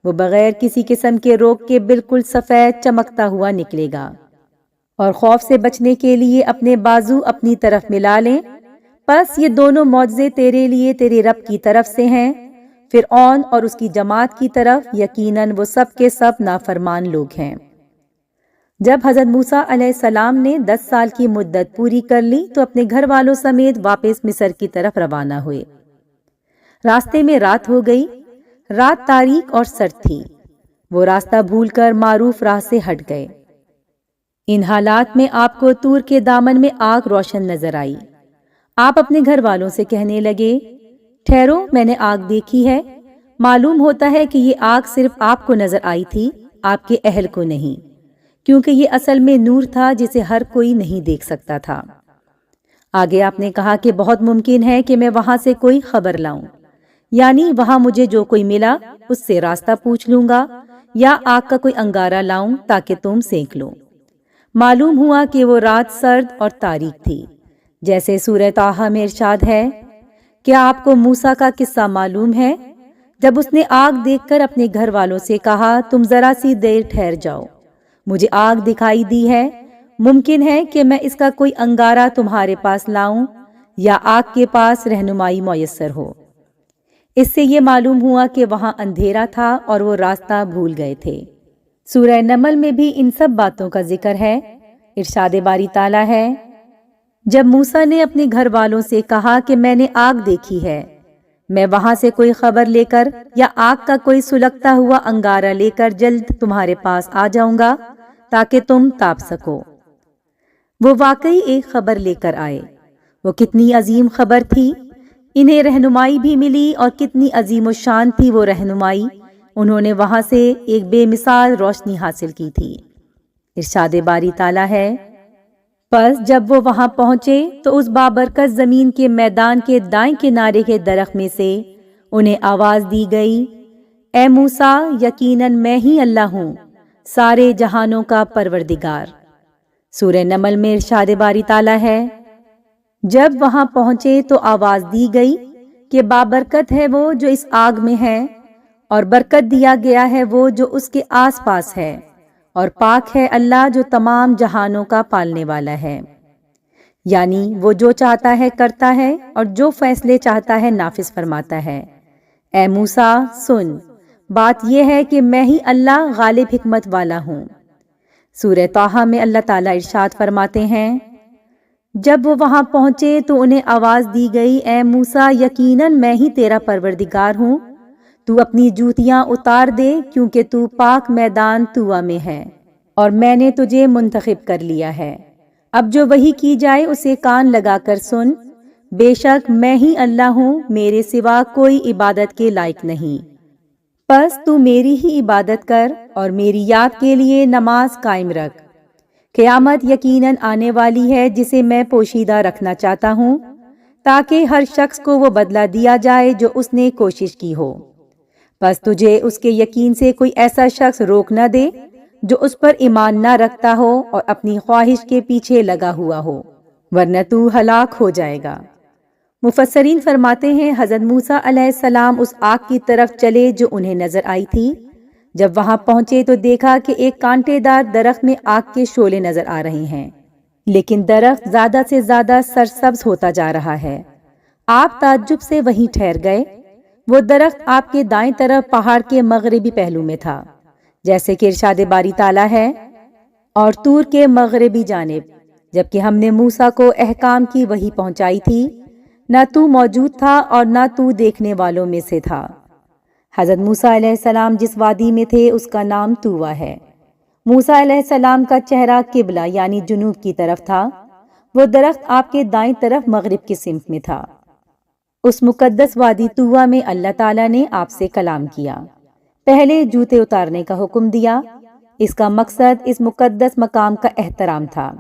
وہ بغیر کسی قسم کے روک کے بالکل سفید چمکتا ہوا نکلے گا۔ اور خوف سے بچنے کے لیے اپنے بازو اپنی طرف ملا لیں۔ پس یہ دونوں معجزے تیرے لیے تیرے رب کی طرف سے ہیں۔ فرعون اور اس کی جماعت کی طرف یقیناً وہ سب کے سب نافرمان لوگ ہیں۔ جب حضرت موسیٰ علیہ السلام نے 10 سال کی مدت پوری کر لی تو اپنے گھر والوں سمیت واپس مصر کی طرف روانہ ہوئے۔ راستے میں رات ہو گئی۔ رات تاریک اور سرد تھی۔ وہ راستہ بھول کر معروف راہ سے ہٹ گئے۔ ان حالات میں آپ کو طور کے دامن میں آگ روشن نظر آئی۔ آپ اپنے گھر والوں سے کہنے لگے، ٹھہرو، میں نے آگ دیکھی ہے۔ معلوم ہوتا ہے کہ یہ آگ صرف آپ کو نظر آئی تھی، آپ کے اہل کو نہیں، کیونکہ یہ اصل میں نور تھا جسے ہر کوئی نہیں دیکھ سکتا تھا۔ آگے آپ نے کہا کہ بہت ممکن ہے کہ میں وہاں سے کوئی خبر لاؤں، یعنی وہاں مجھے جو کوئی ملا اس سے راستہ پوچھ لوں گا یا آگ کا کوئی انگارہ لاؤں تاکہ تم سینک لو۔ معلوم ہوا کہ وہ رات سرد اور تاریک تھی، جیسے سورہ طٰہٰ میں ارشاد ہے، کیا آپ کو موسیٰ کا قصہ معلوم ہے جب اس نے آگ دیکھ کر اپنے گھر والوں سے کہا، تم ذرا سی دیر ٹھہر جاؤ، مجھے آگ دکھائی دی ہے، ممکن ہے کہ میں اس کا کوئی انگارہ تمہارے پاس لاؤں یا آگ کے پاس رہنمائی میسر ہو۔ اس سے یہ معلوم ہوا کہ وہاں اندھیرا تھا اور وہ راستہ بھول گئے تھے۔ سورہ نمل میں بھی ان سب باتوں کا ذکر ہے۔ ارشاد باری تعالیٰ ہے، جب موسیٰ نے اپنے گھر والوں سے کہا کہ میں نے آگ دیکھی ہے، میں وہاں سے کوئی خبر لے کر یا آگ کا کوئی سلگتا ہوا انگارہ لے کر جلد تمہارے پاس آ جاؤں گا تاکہ تم تاپ سکو۔ وہ واقعی ایک خبر لے کر آئے۔ وہ کتنی عظیم خبر تھی، انہیں رہنمائی بھی ملی، اور کتنی عظیم و شان تھی وہ رہنمائی، انہوں نے وہاں سے ایک بے مثال روشنی حاصل کی تھی۔ ارشاد باری تعالیٰ ہے، پس جب وہ وہاں پہنچے تو اس بابرکت زمین کے میدان کے دائیں کنارے کے درخت میں سے انہیں آواز دی گئی، اے موسیٰ، یقیناً میں ہی اللہ ہوں، سارے جہانوں کا پروردگار۔ سورہ نمل میں ارشاد باری تعالیٰ ہے، جب وہاں پہنچے تو آواز دی گئی کہ بابرکت ہے وہ جو اس آگ میں ہے، اور برکت دیا گیا ہے وہ جو اس کے آس پاس ہے، اور پاک ہے اللہ جو تمام جہانوں کا پالنے والا ہے۔ یعنی وہ جو چاہتا ہے کرتا ہے، اور جو فیصلے چاہتا ہے نافذ فرماتا ہے۔ اے موسیٰ، سن، بات یہ ہے کہ میں ہی اللہ غالب حکمت والا ہوں۔ سورہ طٰہٰ میں اللہ تعالیٰ ارشاد فرماتے ہیں، جب وہ وہاں پہنچے تو انہیں آواز دی گئی، اے موسیٰ، یقیناً میں ہی تیرا پروردگار ہوں، تو اپنی جوتیاں اتار دے کیونکہ تو پاک میدان طویٰ میں ہے، اور میں نے تجھے منتخب کر لیا ہے۔ اب جو وحی کی جائے اسے کان لگا کر سن، بے شک میں ہی اللہ ہوں، میرے سوا کوئی عبادت کے لائق نہیں، پس تو میری ہی عبادت کر اور میری یاد کے لیے نماز قائم رکھ۔ قیامت یقیناً آنے والی ہے جسے میں پوشیدہ رکھنا چاہتا ہوں، تاکہ ہر شخص کو وہ بدلہ دیا جائے جو اس نے کوشش کی ہو۔ بس تجھے اس کے یقین سے کوئی ایسا شخص روک نہ دے جو اس پر ایمان نہ رکھتا ہو اور اپنی خواہش کے پیچھے لگا ہوا ہو، ورنہ تو ہلاک ہو جائے گا۔ مفسرین فرماتے ہیں، حضرت موسیٰ علیہ السلام اس آگ کی طرف چلے جو انہیں نظر آئی تھی۔ جب وہاں پہنچے تو دیکھا کہ ایک کانٹے دار درخت میں آگ کے شعلے نظر آ رہے ہیں، لیکن درخت زیادہ سے زیادہ سرسبز ہوتا جا رہا ہے۔ آپ تعجب سے وہیں ٹھہر گئے۔ وہ درخت آپ کے دائیں طرف پہاڑ کے مغربی پہلو میں تھا، جیسے کہ ارشاد باری تعالیٰ ہے، اور طور کے مغربی جانب جبکہ ہم نے موسیٰ کو احکام کی وحی پہنچائی تھی، نہ تو موجود تھا اور نہ تو دیکھنے والوں میں سے تھا۔ حضرت موسیٰ علیہ السلام جس وادی میں تھے اس کا نام طویٰ ہے۔ موسیٰ علیہ السلام کا چہرہ قبلہ یعنی جنوب کی طرف تھا۔ وہ درخت آپ کے دائیں طرف مغرب کی سمت میں تھا۔ اس مقدس وادی طویٰ میں اللہ تعالیٰ نے آپ سے کلام کیا۔ پہلے جوتے اتارنے کا حکم دیا۔ اس کا مقصد اس مقدس مقام کا احترام تھا۔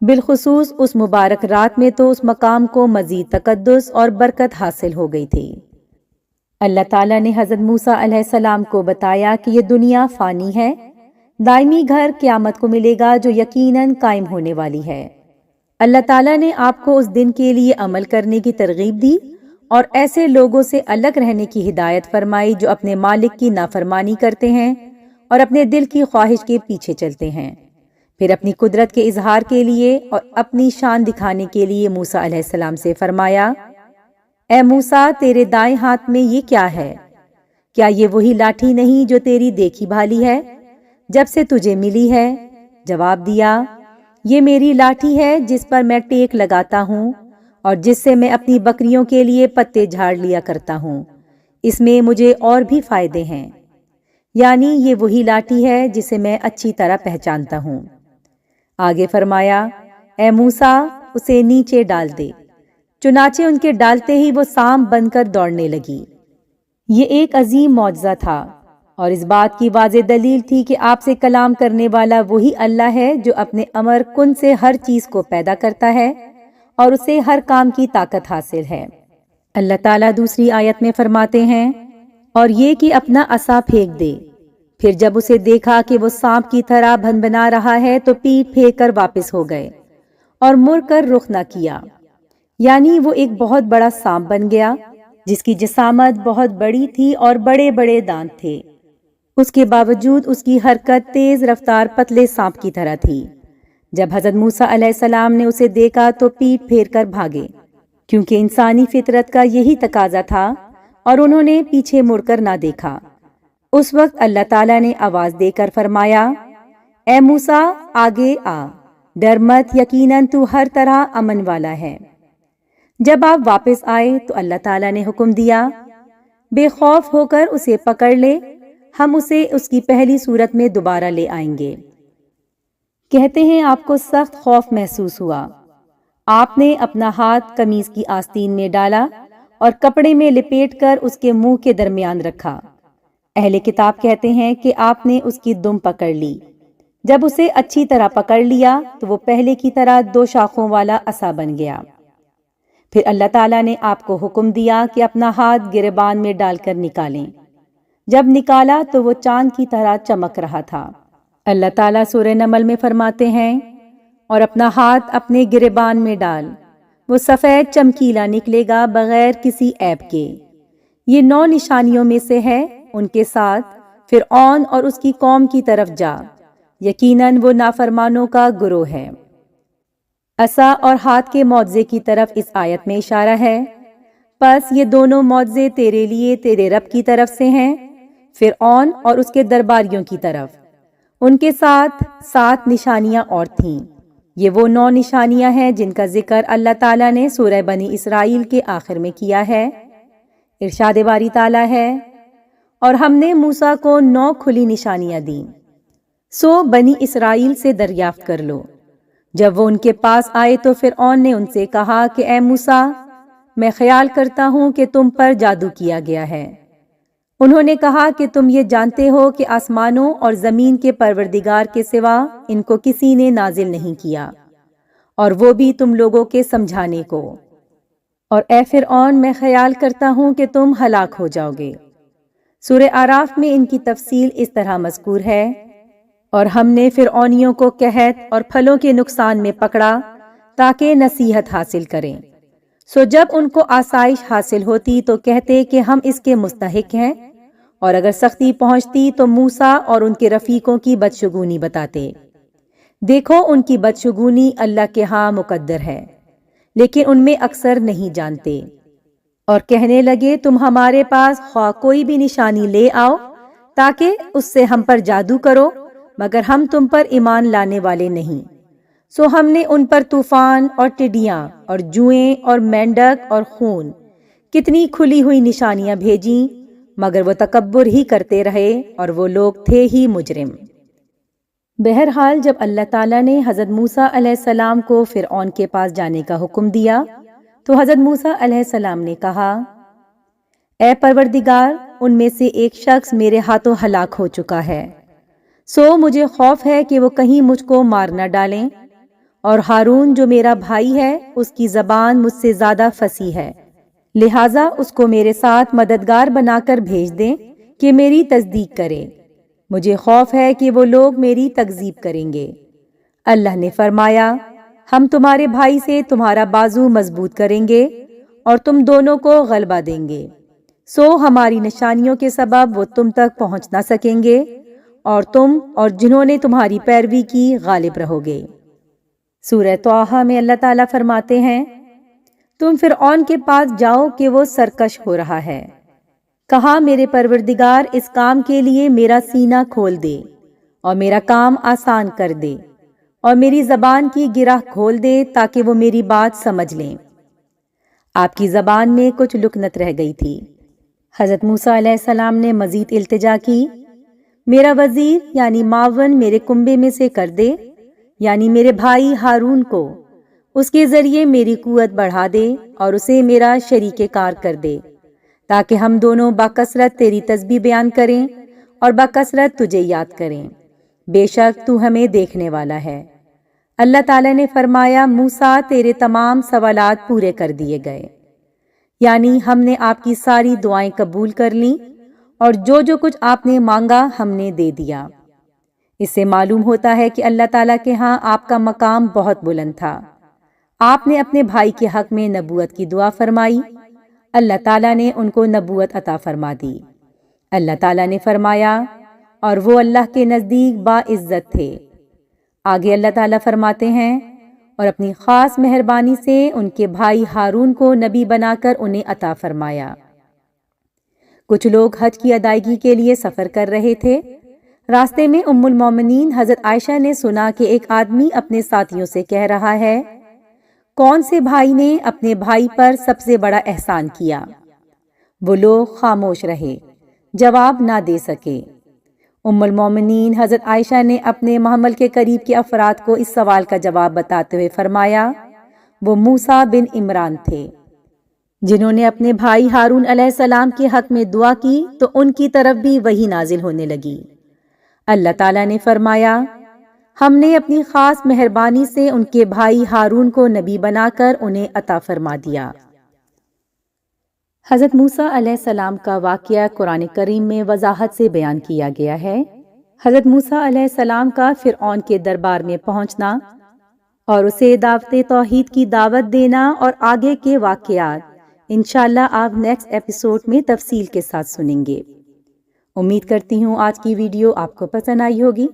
بالخصوص اس مبارک رات میں تو اس مقام کو مزید تقدس اور برکت حاصل ہو گئی تھی۔ اللہ تعالیٰ نے حضرت موسیٰ علیہ السلام کو بتایا کہ یہ دنیا فانی ہے، دائمی گھر قیامت کو ملے گا جو یقیناً قائم ہونے والی ہے۔ اللہ تعالیٰ نے آپ کو اس دن کے لیے عمل کرنے کی ترغیب دی اور ایسے لوگوں سے الگ رہنے کی ہدایت فرمائی جو اپنے مالک کی نافرمانی کرتے ہیں اور اپنے دل کی خواہش کے پیچھے چلتے ہیں۔ پھر اپنی قدرت کے اظہار کے لیے اور اپنی شان دکھانے کے لیے موسیٰ علیہ السلام سے فرمایا، اے موسیٰ، تیرے دائیں ہاتھ میں یہ کیا ہے؟ کیا یہ وہی لاٹھی نہیں جو تیری دیکھی بھالی ہے جب سے تجھے ملی ہے؟ جواب دیا، یہ میری لاٹھی ہے جس پر میں ٹیک لگاتا ہوں اور جس سے میں اپنی بکریوں کے لیے پتے جھاڑ لیا کرتا ہوں، اس میں مجھے اور بھی فائدے ہیں۔ یعنی یہ وہی لاٹھی ہے جسے میں اچھی طرح پہچانتا ہوں۔ آگے فرمایا، اے موسیٰ، اسے نیچے ڈال دے۔ چنانچہ ان کے ڈالتے ہی وہ سانپ بن کر دوڑنے لگی۔ یہ ایک عظیم معجزہ تھا اور اس بات کی واضح دلیل تھی کہ آپ سے کلام کرنے والا وہی اللہ ہے جو اپنے امر کن سے ہر چیز کو پیدا کرتا ہے اور اسے ہر کام کی طاقت حاصل ہے۔ اللہ تعالیٰ دوسری آیت میں فرماتے ہیں، اور یہ کہ اپنا عصا پھینک دے۔ پھر جب اسے دیکھا کہ وہ سانپ کی طرح بھنبھنا رہا ہے تو پیٹ پھیر کر واپس ہو گئے اور مڑ کر رخ نہ کیا۔ یعنی وہ ایک بہت بڑا سانپ بن گیا جس کی جسامت بہت بڑی تھی اور بڑے بڑے دانت تھے۔ اس کے باوجود اس کی حرکت تیز رفتار پتلے سانپ کی طرح تھی۔ جب حضرت موسیٰ علیہ السلام نے اسے دیکھا تو پیٹ پھیر کر بھاگے، کیونکہ انسانی فطرت کا یہی تقاضا تھا، اور انہوں نے پیچھے مڑ کر نہ دیکھا۔ اس وقت اللہ تعالیٰ نے آواز دے کر فرمایا، اے موسیٰ، آگے آ، ڈر مت، یقیناً تو ہر طرح امن والا ہے۔ جب آپ واپس آئے تو اللہ تعالیٰ نے حکم دیا، بے خوف ہو کر اسے پکڑ لے، ہم اسے اس کی پہلی صورت میں دوبارہ لے آئیں گے۔ کہتے ہیں آپ کو سخت خوف محسوس ہوا۔ آپ نے اپنا ہاتھ قمیص کی آستین میں ڈالا اور کپڑے میں لپیٹ کر اس کے منہ کے درمیان رکھا۔ اہل کتاب کہتے ہیں کہ آپ نے اس کی دم پکڑ لی۔ جب اسے اچھی طرح پکڑ لیا تو وہ پہلے کی طرح 2 شاخوں والا عصا بن گیا۔ پھر اللہ تعالیٰ نے آپ کو حکم دیا کہ اپنا ہاتھ گریبان میں ڈال کر نکالیں۔ جب نکالا تو وہ چاند کی طرح چمک رہا تھا۔ اللہ تعالیٰ سورہ نمل میں فرماتے ہیں، اور اپنا ہاتھ اپنے گریبان میں ڈال، وہ سفید چمکیلا نکلے گا بغیر کسی عیب کے۔ یہ 9 نشانیوں میں سے ہے۔ ان کے ساتھ فرعون اور اس کی قوم کی طرف جا، یقیناً وہ نافرمانوں کا گروہ ہے۔ عصا اور ہاتھ کے معجزے کی طرف اس آیت میں اشارہ ہے۔ پس یہ دونوں معجزے تیرے لیے تیرے رب کی طرف سے ہیں، فرعون اور اس کے درباریوں کی طرف۔ ان کے ساتھ 7 نشانیاں اور تھیں۔ یہ وہ 9 نشانیاں ہیں جن کا ذکر اللہ تعالیٰ نے سورہ بنی اسرائیل کے آخر میں کیا ہے۔ ارشاد باری تعالیٰ ہے، اور ہم نے موسیٰ کو 9 کھلی نشانیاں دیں، سو بنی اسرائیل سے دریافت کر لو۔ جب وہ ان کے پاس آئے تو فرعون نے ان سے کہا کہ اے موسیٰ، میں خیال کرتا ہوں کہ تم پر جادو کیا گیا ہے۔ انہوں نے کہا کہ تم یہ جانتے ہو کہ آسمانوں اور زمین کے پروردگار کے سوا ان کو کسی نے نازل نہیں کیا، اور وہ بھی تم لوگوں کے سمجھانے کو۔ اور اے فرعون، میں خیال کرتا ہوں کہ تم ہلاک ہو جاؤ گے۔ سورہ اعراف میں ان کی تفصیل اس طرح مذکور ہے، اور ہم نے فرعونیوں کو قحط اور پھلوں کے نقصان میں پکڑا تاکہ نصیحت حاصل کریں۔ سو جب ان کو آسائش حاصل ہوتی تو کہتے کہ ہم اس کے مستحق ہیں، اور اگر سختی پہنچتی تو موسیٰ اور ان کے رفیقوں کی بدشگونی بتاتے۔ دیکھو، ان کی بدشگونی اللہ کے ہاں مقدر ہے، لیکن ان میں اکثر نہیں جانتے۔ اور کہنے لگے، تم ہمارے پاس خواہ کوئی بھی نشانی لے آؤ تاکہ اس سے ہم پر جادو کرو، مگر ہم تم پر ایمان لانے والے نہیں۔ سو ہم نے ان پر طوفان اور ٹڈیاں اور جوئیں اور مینڈک اور خون، کتنی کھلی ہوئی نشانیاں بھیجیں، مگر وہ تکبر ہی کرتے رہے، اور وہ لوگ تھے ہی مجرم۔ بہرحال جب اللہ تعالیٰ نے حضرت موسیٰ علیہ السلام کو فرعون کے پاس جانے کا حکم دیا تو حضرت موسیٰ علیہ السلام نے کہا، اے پروردگار، ان میں سے ایک شخص میرے ہاتھوں ہلاک ہو چکا ہے، سو مجھے خوف ہے کہ وہ کہیں مجھ کو مار نہ ڈالیں، اور ہارون جو میرا بھائی ہے اس کی زبان مجھ سے زیادہ فصیح ہے، لہٰذا اس کو میرے ساتھ مددگار بنا کر بھیج دیں کہ میری تصدیق کرے۔ مجھے خوف ہے کہ وہ لوگ میری تکذیب کریں گے۔ اللہ نے فرمایا، ہم تمہارے بھائی سے تمہارا بازو مضبوط کریں گے اور تم دونوں کو غلبہ دیں گے، سو ہماری نشانیوں کے سبب وہ تم تک پہنچ نہ سکیں گے، اور تم اور جنہوں نے تمہاری پیروی کی غالب رہو گے۔ سورہ طٰہٰ میں اللہ تعالیٰ فرماتے ہیں، تم فرعون کے پاس جاؤ کہ وہ سرکش ہو رہا ہے۔ کہا، میرے پروردگار اس کام کے لیے میرا سینہ کھول دے اور میرا کام آسان کر دے، اور میری زبان کی گرہ کھول دے تاکہ وہ میری بات سمجھ لیں۔ آپ کی زبان میں کچھ لکنت رہ گئی تھی۔ حضرت موسیٰ علیہ السلام نے مزید التجا کی، میرا وزیر یعنی معاون میرے کنبے میں سے کر دے، یعنی میرے بھائی ہارون کو، اس کے ذریعے میری قوت بڑھا دے اور اسے میرا شریک کار کر دے، تاکہ ہم دونوں باکثرت تیری تسبیح بیان کریں اور باکثرت تجھے یاد کریں، بے شک تو ہمیں دیکھنے والا ہے۔ اللہ تعالیٰ نے فرمایا، موسیٰ تیرے تمام سوالات پورے کر دیے گئے، یعنی ہم نے آپ کی ساری دعائیں قبول کر لیں، اور جو کچھ آپ نے مانگا ہم نے دے دیا۔ اس سے معلوم ہوتا ہے کہ اللہ تعالیٰ کے ہاں آپ کا مقام بہت بلند تھا۔ آپ نے اپنے بھائی کے حق میں نبوت کی دعا فرمائی، اللہ تعالیٰ نے ان کو نبوت عطا فرما دی۔ اللہ تعالیٰ نے فرمایا، اور وہ اللہ کے نزدیک باعزت تھے۔ آگے اللہ تعالیٰ فرماتے ہیں، اور اپنی خاص مہربانی سے ان کے بھائی ہارون کو نبی بنا کر انہیں عطا فرمایا۔ کچھ لوگ حج کی ادائیگی کے لیے سفر کر رہے تھے۔ راستے میں ام المومنین حضرت عائشہ نے سنا کہ ایک آدمی اپنے ساتھیوں سے کہہ رہا ہے، کون سے بھائی نے اپنے بھائی پر سب سے بڑا احسان کیا؟ وہ لوگ خاموش رہے، جواب نہ دے سکے۔ ام المومنین حضرت عائشہ نے اپنے محمل کے قریب کے افراد کو اس سوال کا جواب بتاتے ہوئے فرمایا، وہ موسیٰ بن عمران تھے، جنہوں نے اپنے بھائی ہارون علیہ السلام کے حق میں دعا کی تو ان کی طرف بھی وحی نازل ہونے لگی۔ اللہ تعالیٰ نے فرمایا، ہم نے اپنی خاص مہربانی سے ان کے بھائی ہارون کو نبی بنا کر انہیں عطا فرما دیا۔ حضرت موسیٰ علیہ السلام کا واقعہ قرآن کریم میں وضاحت سے بیان کیا گیا ہے۔ حضرت موسیٰ علیہ السلام کا فرعون کے دربار میں پہنچنا اور اسے دعوت توحید کی دعوت دینا اور آگے کے واقعات انشاءاللہ آپ نیکسٹ ایپیسوڈ میں تفصیل کے ساتھ سنیں گے۔ امید کرتی ہوں آج کی ویڈیو آپ کو پسند آئی ہوگی۔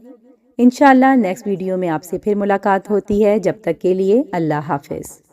انشاءاللہ نیکسٹ ویڈیو میں آپ سے پھر ملاقات ہوتی ہے، جب تک کے لیے اللہ حافظ۔